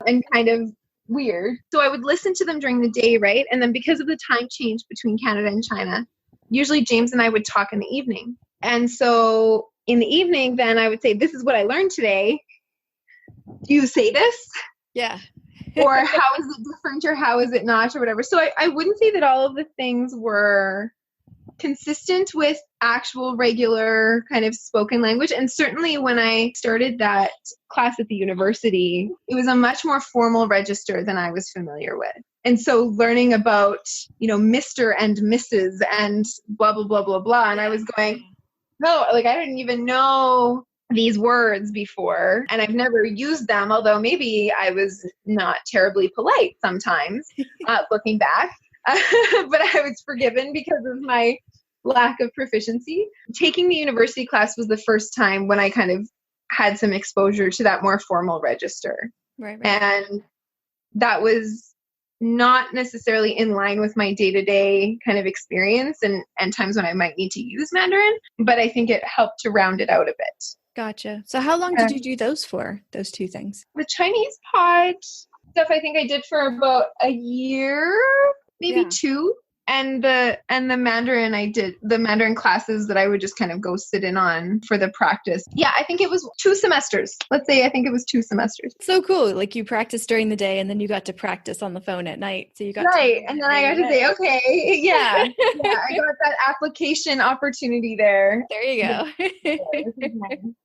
and kind of weird. So I would listen to them during the day, right? And then because of the time change between Canada and China, usually James and I would talk in the evening. And so in the evening, then I would say, this is what I learned today. Do you say this? Yeah. Or how is it different, or how is it not, or whatever. So I wouldn't say that all of the things were consistent with actual regular kind of spoken language. And certainly when I started that class at the university, it was a much more formal register than I was familiar with. And so learning about, Mr. and Mrs. and blah, blah, blah, blah, blah. And I was going, no, like I didn't even know these words before, and I've never used them, although maybe I was not terribly polite sometimes, looking back. But I was forgiven because of my lack of proficiency. Taking the university class was the first time when I kind of had some exposure to that more formal register. Right. And that was not necessarily in line with my day-to-day kind of experience and times when I might need to use Mandarin, but I think it helped to round it out a bit. Gotcha. So how long did you do those for, those two things? The Chinese pod stuff I think I did for about a year, maybe two. And the Mandarin, I did the Mandarin classes that I would just kind of go sit in on for the practice. Yeah, I think it was 2 semesters. Let's say I think it was 2 semesters. So cool. Like you practiced during the day and then you got to practice on the phone at night. So you got and then I got to say, okay, yeah, I got that application opportunity there. There you go.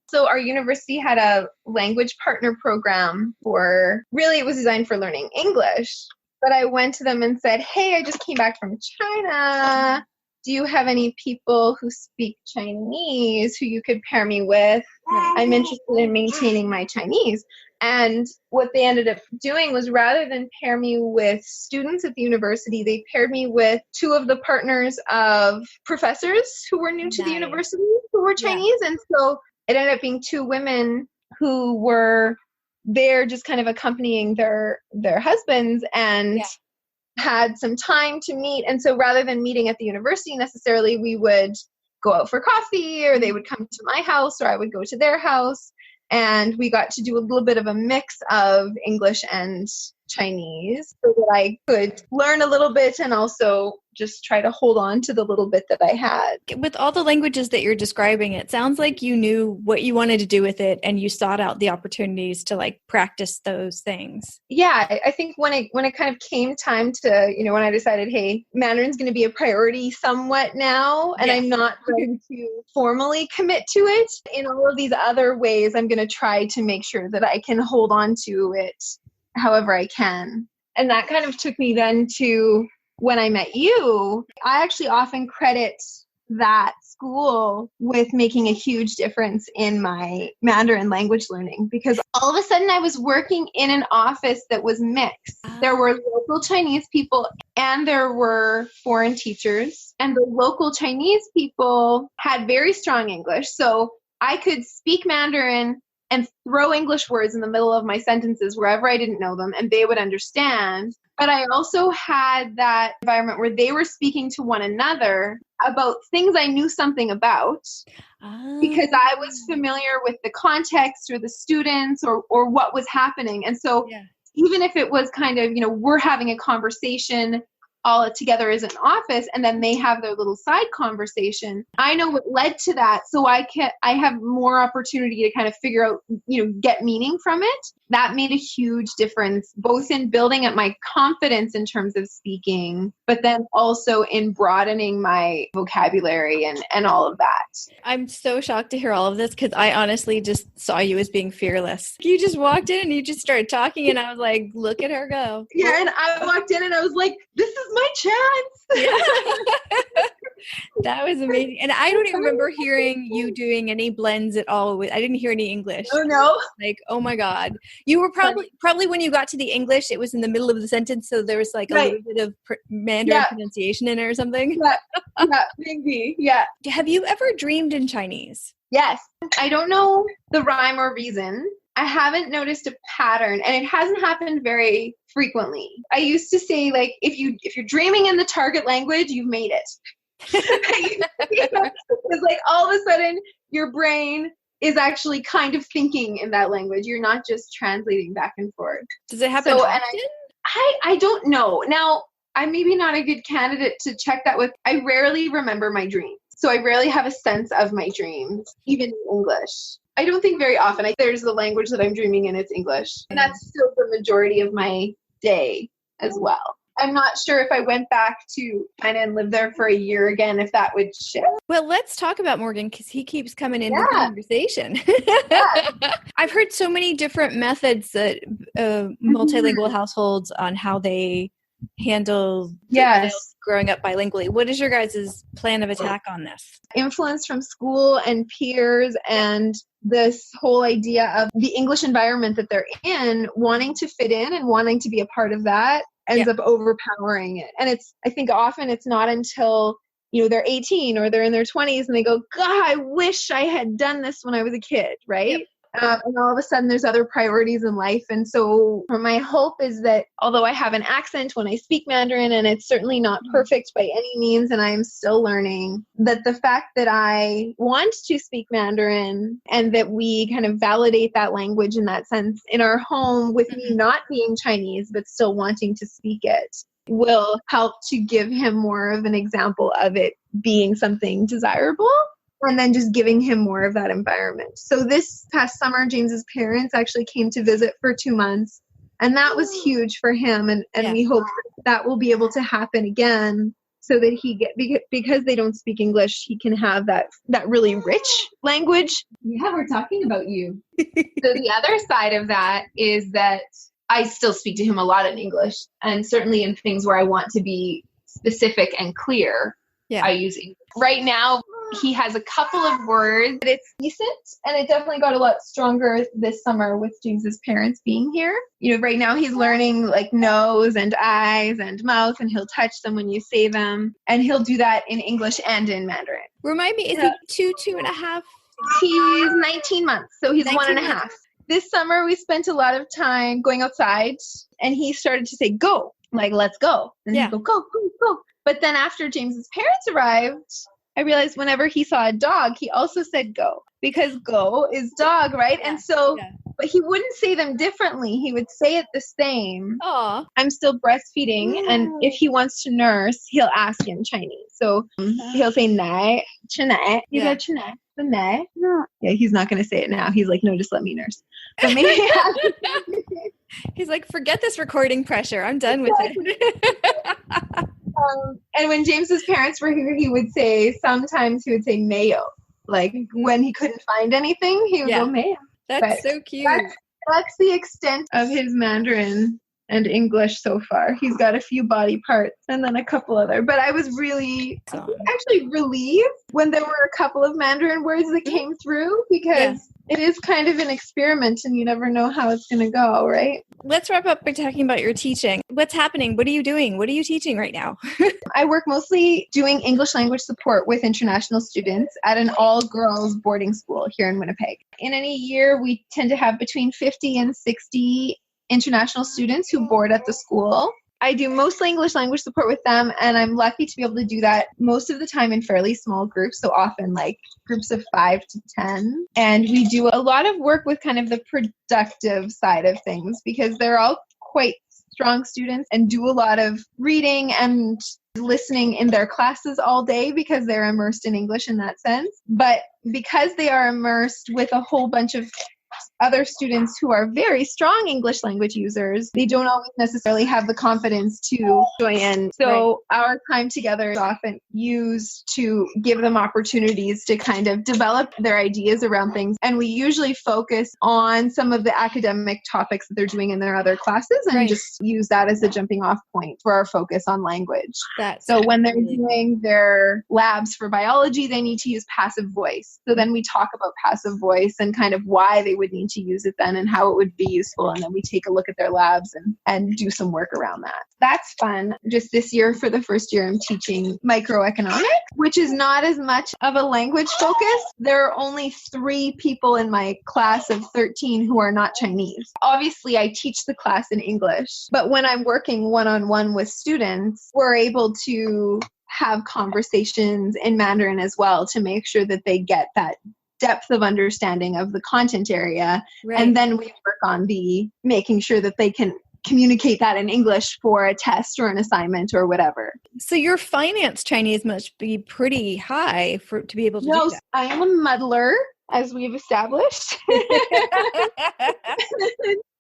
So our university had a language partner program it was designed for learning English. But I went to them and said, hey, I just came back from China. do you have any people who speak Chinese who you could pair me with? I'm interested in maintaining my Chinese. And what they ended up doing was, rather than pair me with students at the university, they paired me with two of the partners of professors who were new to the university, who were Chinese. And so it ended up being two women who were there just kind of accompanying their husbands, and had some time to meet. And so rather than meeting at the university necessarily, we would go out for coffee, or they would come to my house, or I would go to their house. And we got to do a little bit of a mix of English and Chinese, so that I could learn a little bit and also just try to hold on to the little bit that I had. With all the languages that you're describing, it sounds like you knew what you wanted to do with it, and you sought out the opportunities to like practice those things. Yeah, I think when it kind of came time to, when I decided, hey, Mandarin's going to be a priority somewhat now, and I'm not going to formally commit to it, in all of these other ways, I'm going to try to make sure that I can hold on to it however I can. And that kind of took me then to when I met you. I actually often credit that school with making a huge difference in my Mandarin language learning, because all of a sudden I was working in an office that was mixed. There were local Chinese people and there were foreign teachers, and the local Chinese people had very strong English. So I could speak Mandarin and throw English words in the middle of my sentences wherever I didn't know them, and they would understand. But I also had that environment where they were speaking to one another about things I knew something about, because I was familiar with the context or the students or what was happening. And so even if it was kind of, we're having a conversation all together as an office, and then they have their little side conversation, I know what led to that. So I have more opportunity to kind of figure out, get meaning from it. That made a huge difference, both in building up my confidence in terms of speaking, but then also in broadening my vocabulary and all of that. I'm so shocked to hear all of this, because I honestly just saw you as being fearless. You just walked in and you just started talking, and I was like, look at her go. Yeah, and I walked in and I was like, this is my chance. Yeah. That was amazing. And I don't even remember hearing you doing any blends at all. I didn't hear any English. Oh, no. Like, oh my God. You were probably when you got to the English, it was in the middle of the sentence. So there was like a little bit of Mandarin pronunciation in it or something. Yeah, maybe. Yeah. Have you ever dreamed in Chinese? Yes. I don't know the rhyme or reason. I haven't noticed a pattern, and it hasn't happened very frequently. I used to say, like, if you're dreaming in the target language, you've made it. It's like all of a sudden your brain is actually kind of thinking in that language. You're not just translating back and forth. Does it happen often? I don't know. Now, I'm maybe not a good candidate to check that with. I rarely remember my dreams. So I rarely have a sense of my dreams, even in English. I don't think very often. There's the language that I'm dreaming in, it's English. And that's still the majority of my day as well. I'm not sure if I went back to China and lived there for a year again, if that would shift. Well, let's talk about Morgan, because he keeps coming into the conversation. I've heard so many different methods that multilingual households on how they handle growing up bilingually. What is your guys' plan of attack on this? Influence from school and peers, and this whole idea of the English environment that they're in, wanting to fit in and wanting to be a part of that ends up overpowering it. And I think often it's not until, they're 18 or they're in their 20s and they go, God, I wish I had done this when I was a kid, right? Yep. And all of a sudden there's other priorities in life. And so my hope is that although I have an accent when I speak Mandarin, and it's certainly not perfect by any means, and I'm still learning, that the fact that I want to speak Mandarin and that we kind of validate that language in that sense in our home, with me not being Chinese but still wanting to speak it, will help to give him more of an example of it being something desirable. And then just giving him more of that environment. So this past summer, James's parents actually came to visit for 2 months. And that was huge for him. And we hope that will be able to happen again, so that because they don't speak English, he can have that really rich language. Yeah, we're talking about you. So the other side of that is that I still speak to him a lot in English, and certainly in things where I want to be specific and clear. I use English. Right now, he has a couple of words, but it's decent. And it definitely got a lot stronger this summer with James's parents being here. You know, right now he's learning like nose and eyes and mouth, and he'll touch them when you say them. And he'll do that in English and in Mandarin. Remind me, is he 2.5? He's 19 months, so he's 1.5. This summer, we spent a lot of time going outside, and he started to say, go, like, let's go. And he'd go, go, go, go. But then after James's parents arrived, I realized whenever he saw a dog, he also said go, because go is dog, right? And so, but he wouldn't say them differently. He would say it the same. Aw. I'm still breastfeeding, and if he wants to nurse, he'll ask in Chinese. So he'll say nai, chinai. He's like chinai, the nai. No. Yeah, he's not going to say it now. He's like, no, just let me nurse. But maybe he's like, forget this recording pressure. I'm done with it. And when James's parents were here, he would say, sometimes he would say mayo. Like when he couldn't find anything, he would go mayo. That's so cute. That's the extent of his Mandarin and English so far. He's got a few body parts and then a couple other. But I was really actually relieved when there were a couple of Mandarin words that came through, because it is kind of an experiment and you never know how it's going to go, right? Let's wrap up by talking about your teaching. What's happening? What are you doing? What are you teaching right now? I work mostly doing English language support with international students at an all-girls boarding school here in Winnipeg. In any year, we tend to have between 50 and 60 international students who board at the school. I do mostly English language support with them, and I'm lucky to be able to do that most of the time in fairly small groups, so often like groups of 5 to 10. And we do a lot of work with kind of the productive side of things, because they're all quite strong students and do a lot of reading and listening in their classes all day because they're immersed in English in that sense. But because they are immersed with a whole bunch of other students who are very strong English language users, they don't always necessarily have the confidence to join in. So our time together is often used to give them opportunities to kind of develop their ideas around things. And we usually focus on some of the academic topics that they're doing in their other classes and just use that as a jumping off point for our focus on language. So when they're doing their labs for biology, they need to use passive voice. So then we talk about passive voice and kind of why they would need to use it then and how it would be useful. And then we take a look at their labs and do some work around that. That's fun. Just this year, for the first year, I'm teaching microeconomics, which is not as much of a language focus. There are only 3 people in my class of 13 who are not Chinese. Obviously, I teach the class in English, but when I'm working one-on-one with students, we're able to have conversations in Mandarin as well to make sure that they get that depth of understanding of the content area. And then we work on the making sure that they can communicate that in English for a test or an assignment or whatever. So your finance Chinese must be pretty high to be able to do that. I am a muddler, as we've established.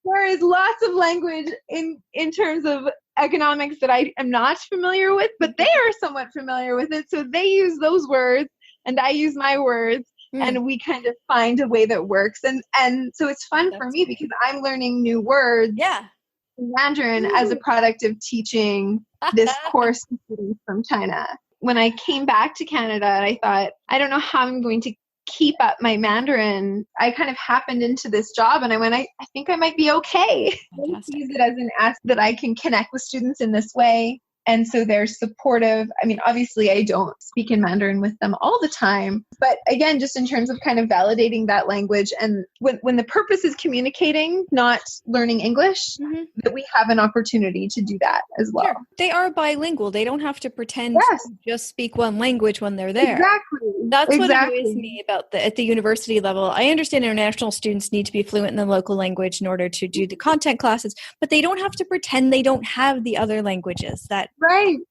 There is lots of language in terms of economics that I am not familiar with, but they are somewhat familiar with it. So they use those words and I use my words. And we kind of find a way that works. And so it's fun for me because I'm learning new words in Mandarin as a product of teaching this course to students from China. When I came back to Canada, I thought, I don't know how I'm going to keep up my Mandarin. I kind of happened into this job and I went, I think I might be okay. I use it as an asset that I can connect with students in this way. And so they're supportive. I mean, obviously, I don't speak in Mandarin with them all the time. But again, just in terms of kind of validating that language. And when the purpose is communicating, not learning English, that we have an opportunity to do that as well. Sure. They are bilingual. They don't have to pretend to just speak one language when they're there. Exactly. That's what annoys me about at the university level. I understand international students need to be fluent in the local language in order to do the content classes, but they don't have to pretend they don't have the other languages that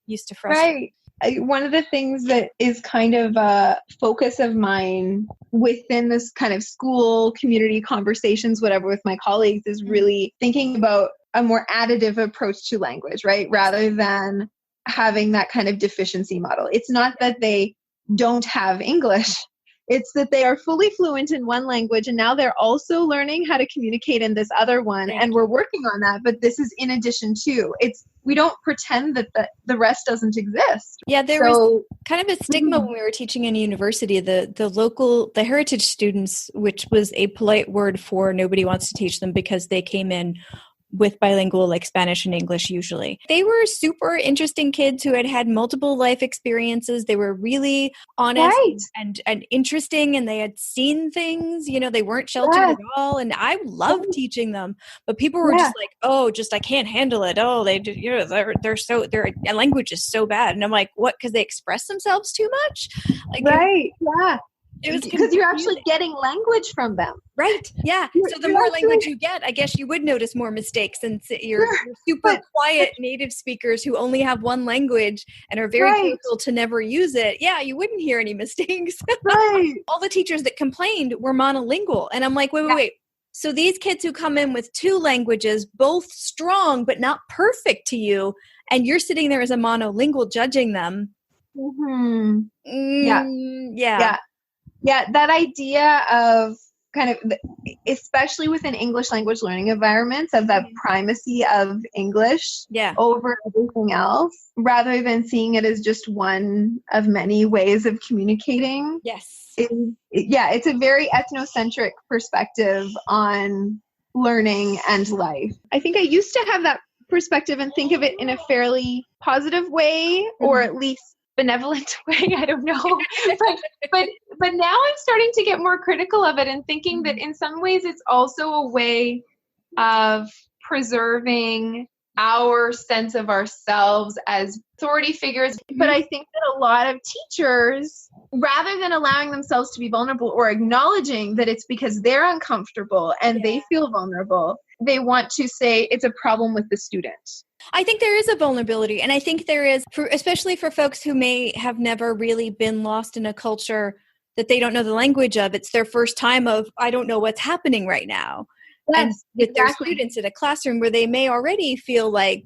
used to frustrate. One of the things that is kind of a focus of mine within this kind of school community conversations, whatever, with my colleagues is really thinking about a more additive approach to language, right? Rather than having that kind of deficiency model. It's not that they don't have English. It's that they are fully fluent in one language and now they're also learning how to communicate in this other one. And we're working on that, but this is in addition to. We don't pretend that the rest doesn't exist. Yeah, there was kind of a stigma when we were teaching in university, the heritage students, which was a polite word for nobody wants to teach them because they came in with bilingual, like Spanish and English usually. They were super interesting kids who had multiple life experiences. They were really honest and interesting, and they had seen things, they weren't sheltered at all. And I loved teaching them, but people were just like, oh, I can't handle it. Oh, their language is so bad. And I'm like, what? Because they express themselves too much? It was because you're actually getting language from them. Right. Yeah. So the more language you get, I guess you would notice more mistakes. And your super quiet native speakers who only have one language and are very careful to never use it. Yeah, you wouldn't hear any mistakes. Right. All the teachers that complained were monolingual. And I'm like, wait. So these kids who come in with two languages, both strong, but not perfect to you, and you're sitting there as a monolingual judging them. Mm-hmm. Yeah. Yeah, that idea of kind of, especially within English language learning environments, of that primacy of English over everything else, rather than seeing it as just one of many ways of communicating. Yes. It's a very ethnocentric perspective on learning and life. I think I used to have that perspective and think of it in a fairly positive way, or at least benevolent way. I don't know. but now I'm starting to get more critical of it and thinking that in some ways it's also a way of preserving our sense of ourselves as authority figures. But I think that a lot of teachers, rather than allowing themselves to be vulnerable or acknowledging that it's because they're uncomfortable and they feel vulnerable, they want to say it's a problem with the student. I think there is a vulnerability. And I think there is, especially for folks who may have never really been lost in a culture that they don't know the language of. It's their first time of, I don't know what's happening right now. Yes, and their students in a classroom where they may already feel like,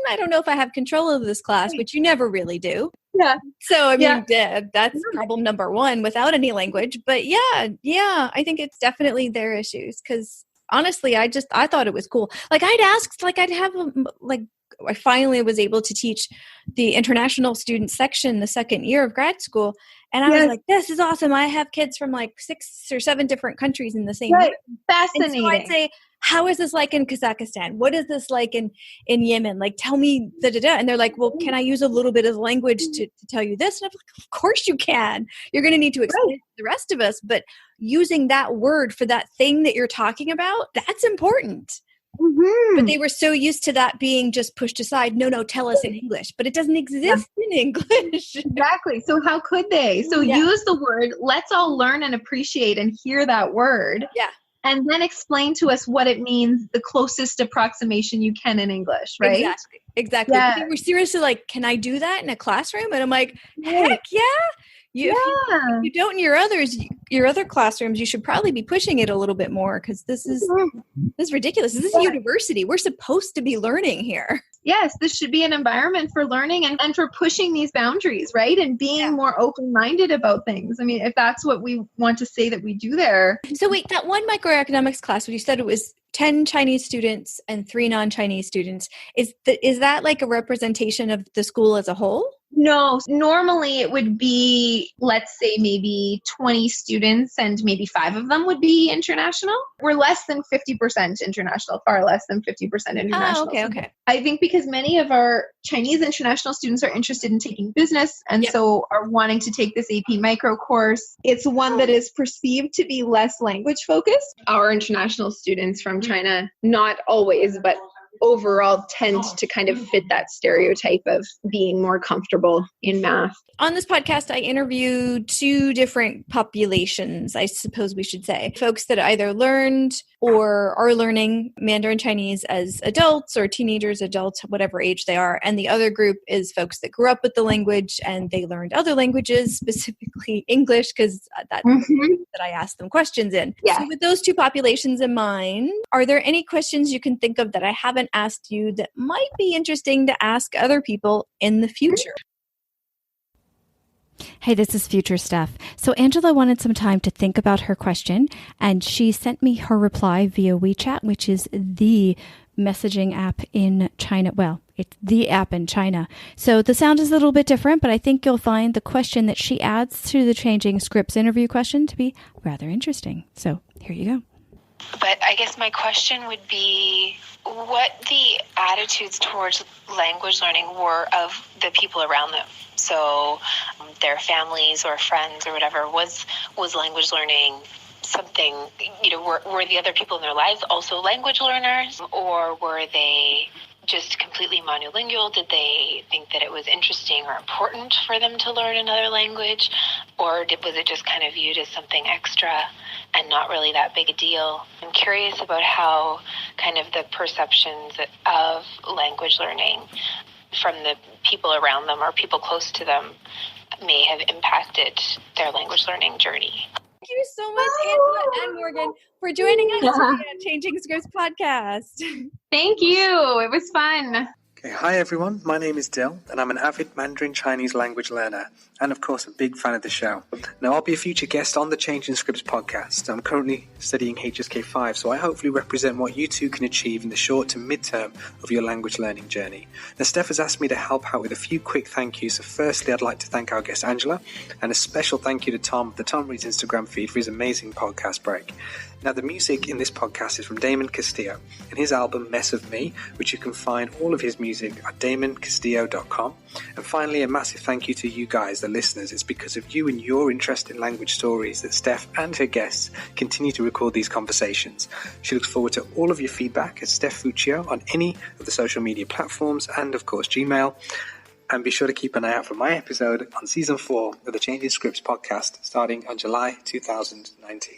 I don't know if I have control of this class, which you never really do. Yeah. So, I mean, that's problem number one without any language. But I think it's definitely their issues because honestly, I thought it was cool. Like I finally was able to teach the international student section the second year of grad school. And I was like, this is awesome. I have kids from like 6 or 7 different countries in the same year. Fascinating. And so I'd say, how is this like in Kazakhstan? What is this like in Yemen? Like, tell me da-da-da. And they're like, well, can I use a little bit of language to tell you this? And I'm like, of course you can. You're going to need to explain to the rest of us. But using that word for that thing that you're talking about, that's important. Mm-hmm. But they were so used to that being just pushed aside. No, tell us in English. But it doesn't exist in English. Exactly. So how could they? So use the word. Let's all learn and appreciate and hear that word. Yeah. And then explain to us what it means, the closest approximation you can in English, right? Exactly. Yeah. But they were seriously like, can I do that in a classroom? And I'm like, heck yeah. If you don't in your other classrooms, you should probably be pushing it a little bit more because this is ridiculous. This is a university. We're supposed to be learning here. Yes, this should be an environment for learning and for pushing these boundaries, right? And being more open-minded about things. I mean, if that's what we want to say that we do there. So wait, that one microeconomics class, when you said it was 10 Chinese students and 3 non-Chinese students, is that like a representation of the school as a whole? No, normally it would be, let's say maybe 20 students and maybe 5 of them would be international. We're less than 50% international, far less than 50% international. Oh, okay. I think because many of our Chinese international students are interested in taking business and so are wanting to take this AP micro course. It's one that is perceived to be less language focused. Our international students from China, not always, but overall tend to kind of fit that stereotype of being more comfortable in math. On this podcast, I interviewed 2 different populations, I suppose we should say. Folks that either learned or are learning Mandarin Chinese as adults or teenagers, adults, whatever age they are. And the other group is folks that grew up with the language and they learned other languages, specifically English, because that's that I asked them questions in. Yeah. So with those 2 populations in mind, are there any questions you can think of that I haven't asked you that might be interesting to ask other people in the future? Hey, this is Future Steph. So Angela wanted some time to think about her question, and she sent me her reply via WeChat, which is the messaging app in China. Well, it's the app in China. So the sound is a little bit different, but I think you'll find the question that she adds to the Changing Scripts interview question to be rather interesting. So here you go. But I guess my question would be what the attitudes towards language learning were of the people around them. So their families or friends or whatever, was language learning something, were the other people in their lives also language learners, or were they just completely monolingual? Did they think that it was interesting or important for them to learn another language? Or was it just kind of viewed as something extra and not really that big a deal? I'm curious about how kind of the perceptions of language learning from the people around them or people close to them may have impacted their language learning journey. Thank you so much, Angela and Morgan, for joining us today on Changing Scripts podcast. Thank you. It was fun. Okay, hi everyone, my name is Dill and I'm an avid Mandarin Chinese language learner and of course a big fan of the show. Now I'll be a future guest on the Changing Scripts podcast. I'm currently studying HSK5, so I hopefully represent what you two can achieve in the short to mid-term of your language learning journey. Now Steph has asked me to help out with a few quick thank yous, so firstly I'd like to thank our guest Angela and a special thank you to Tom of the Tom Reads Instagram feed for his amazing podcast break. Now, the music in this podcast is from Damon Castillo and his album Mess of Me, which you can find all of his music at damoncastillo.com. And finally, a massive thank you to you guys, the listeners. It's because of you and your interest in language stories that Steph and her guests continue to record these conversations. She looks forward to all of your feedback at Steph Fuccio on any of the social media platforms and, of course, Gmail. And be sure to keep an eye out for my episode on Season 4 of the Changing Scripts podcast starting on July 2019.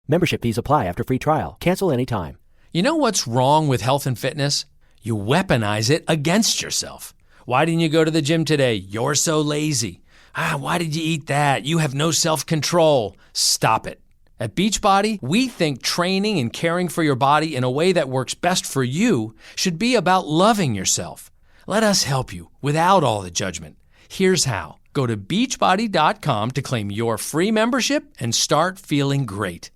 Membership fees apply after free trial. Cancel anytime. You know what's wrong with health and fitness? You weaponize it against yourself. Why didn't you go to the gym today? You're so lazy. Why did you eat that? You have no self-control. Stop it. At Beachbody, we think training and caring for your body in a way that works best for you should be about loving yourself. Let us help you without all the judgment. Here's how. Go to beachbody.com to claim your free membership and start feeling great.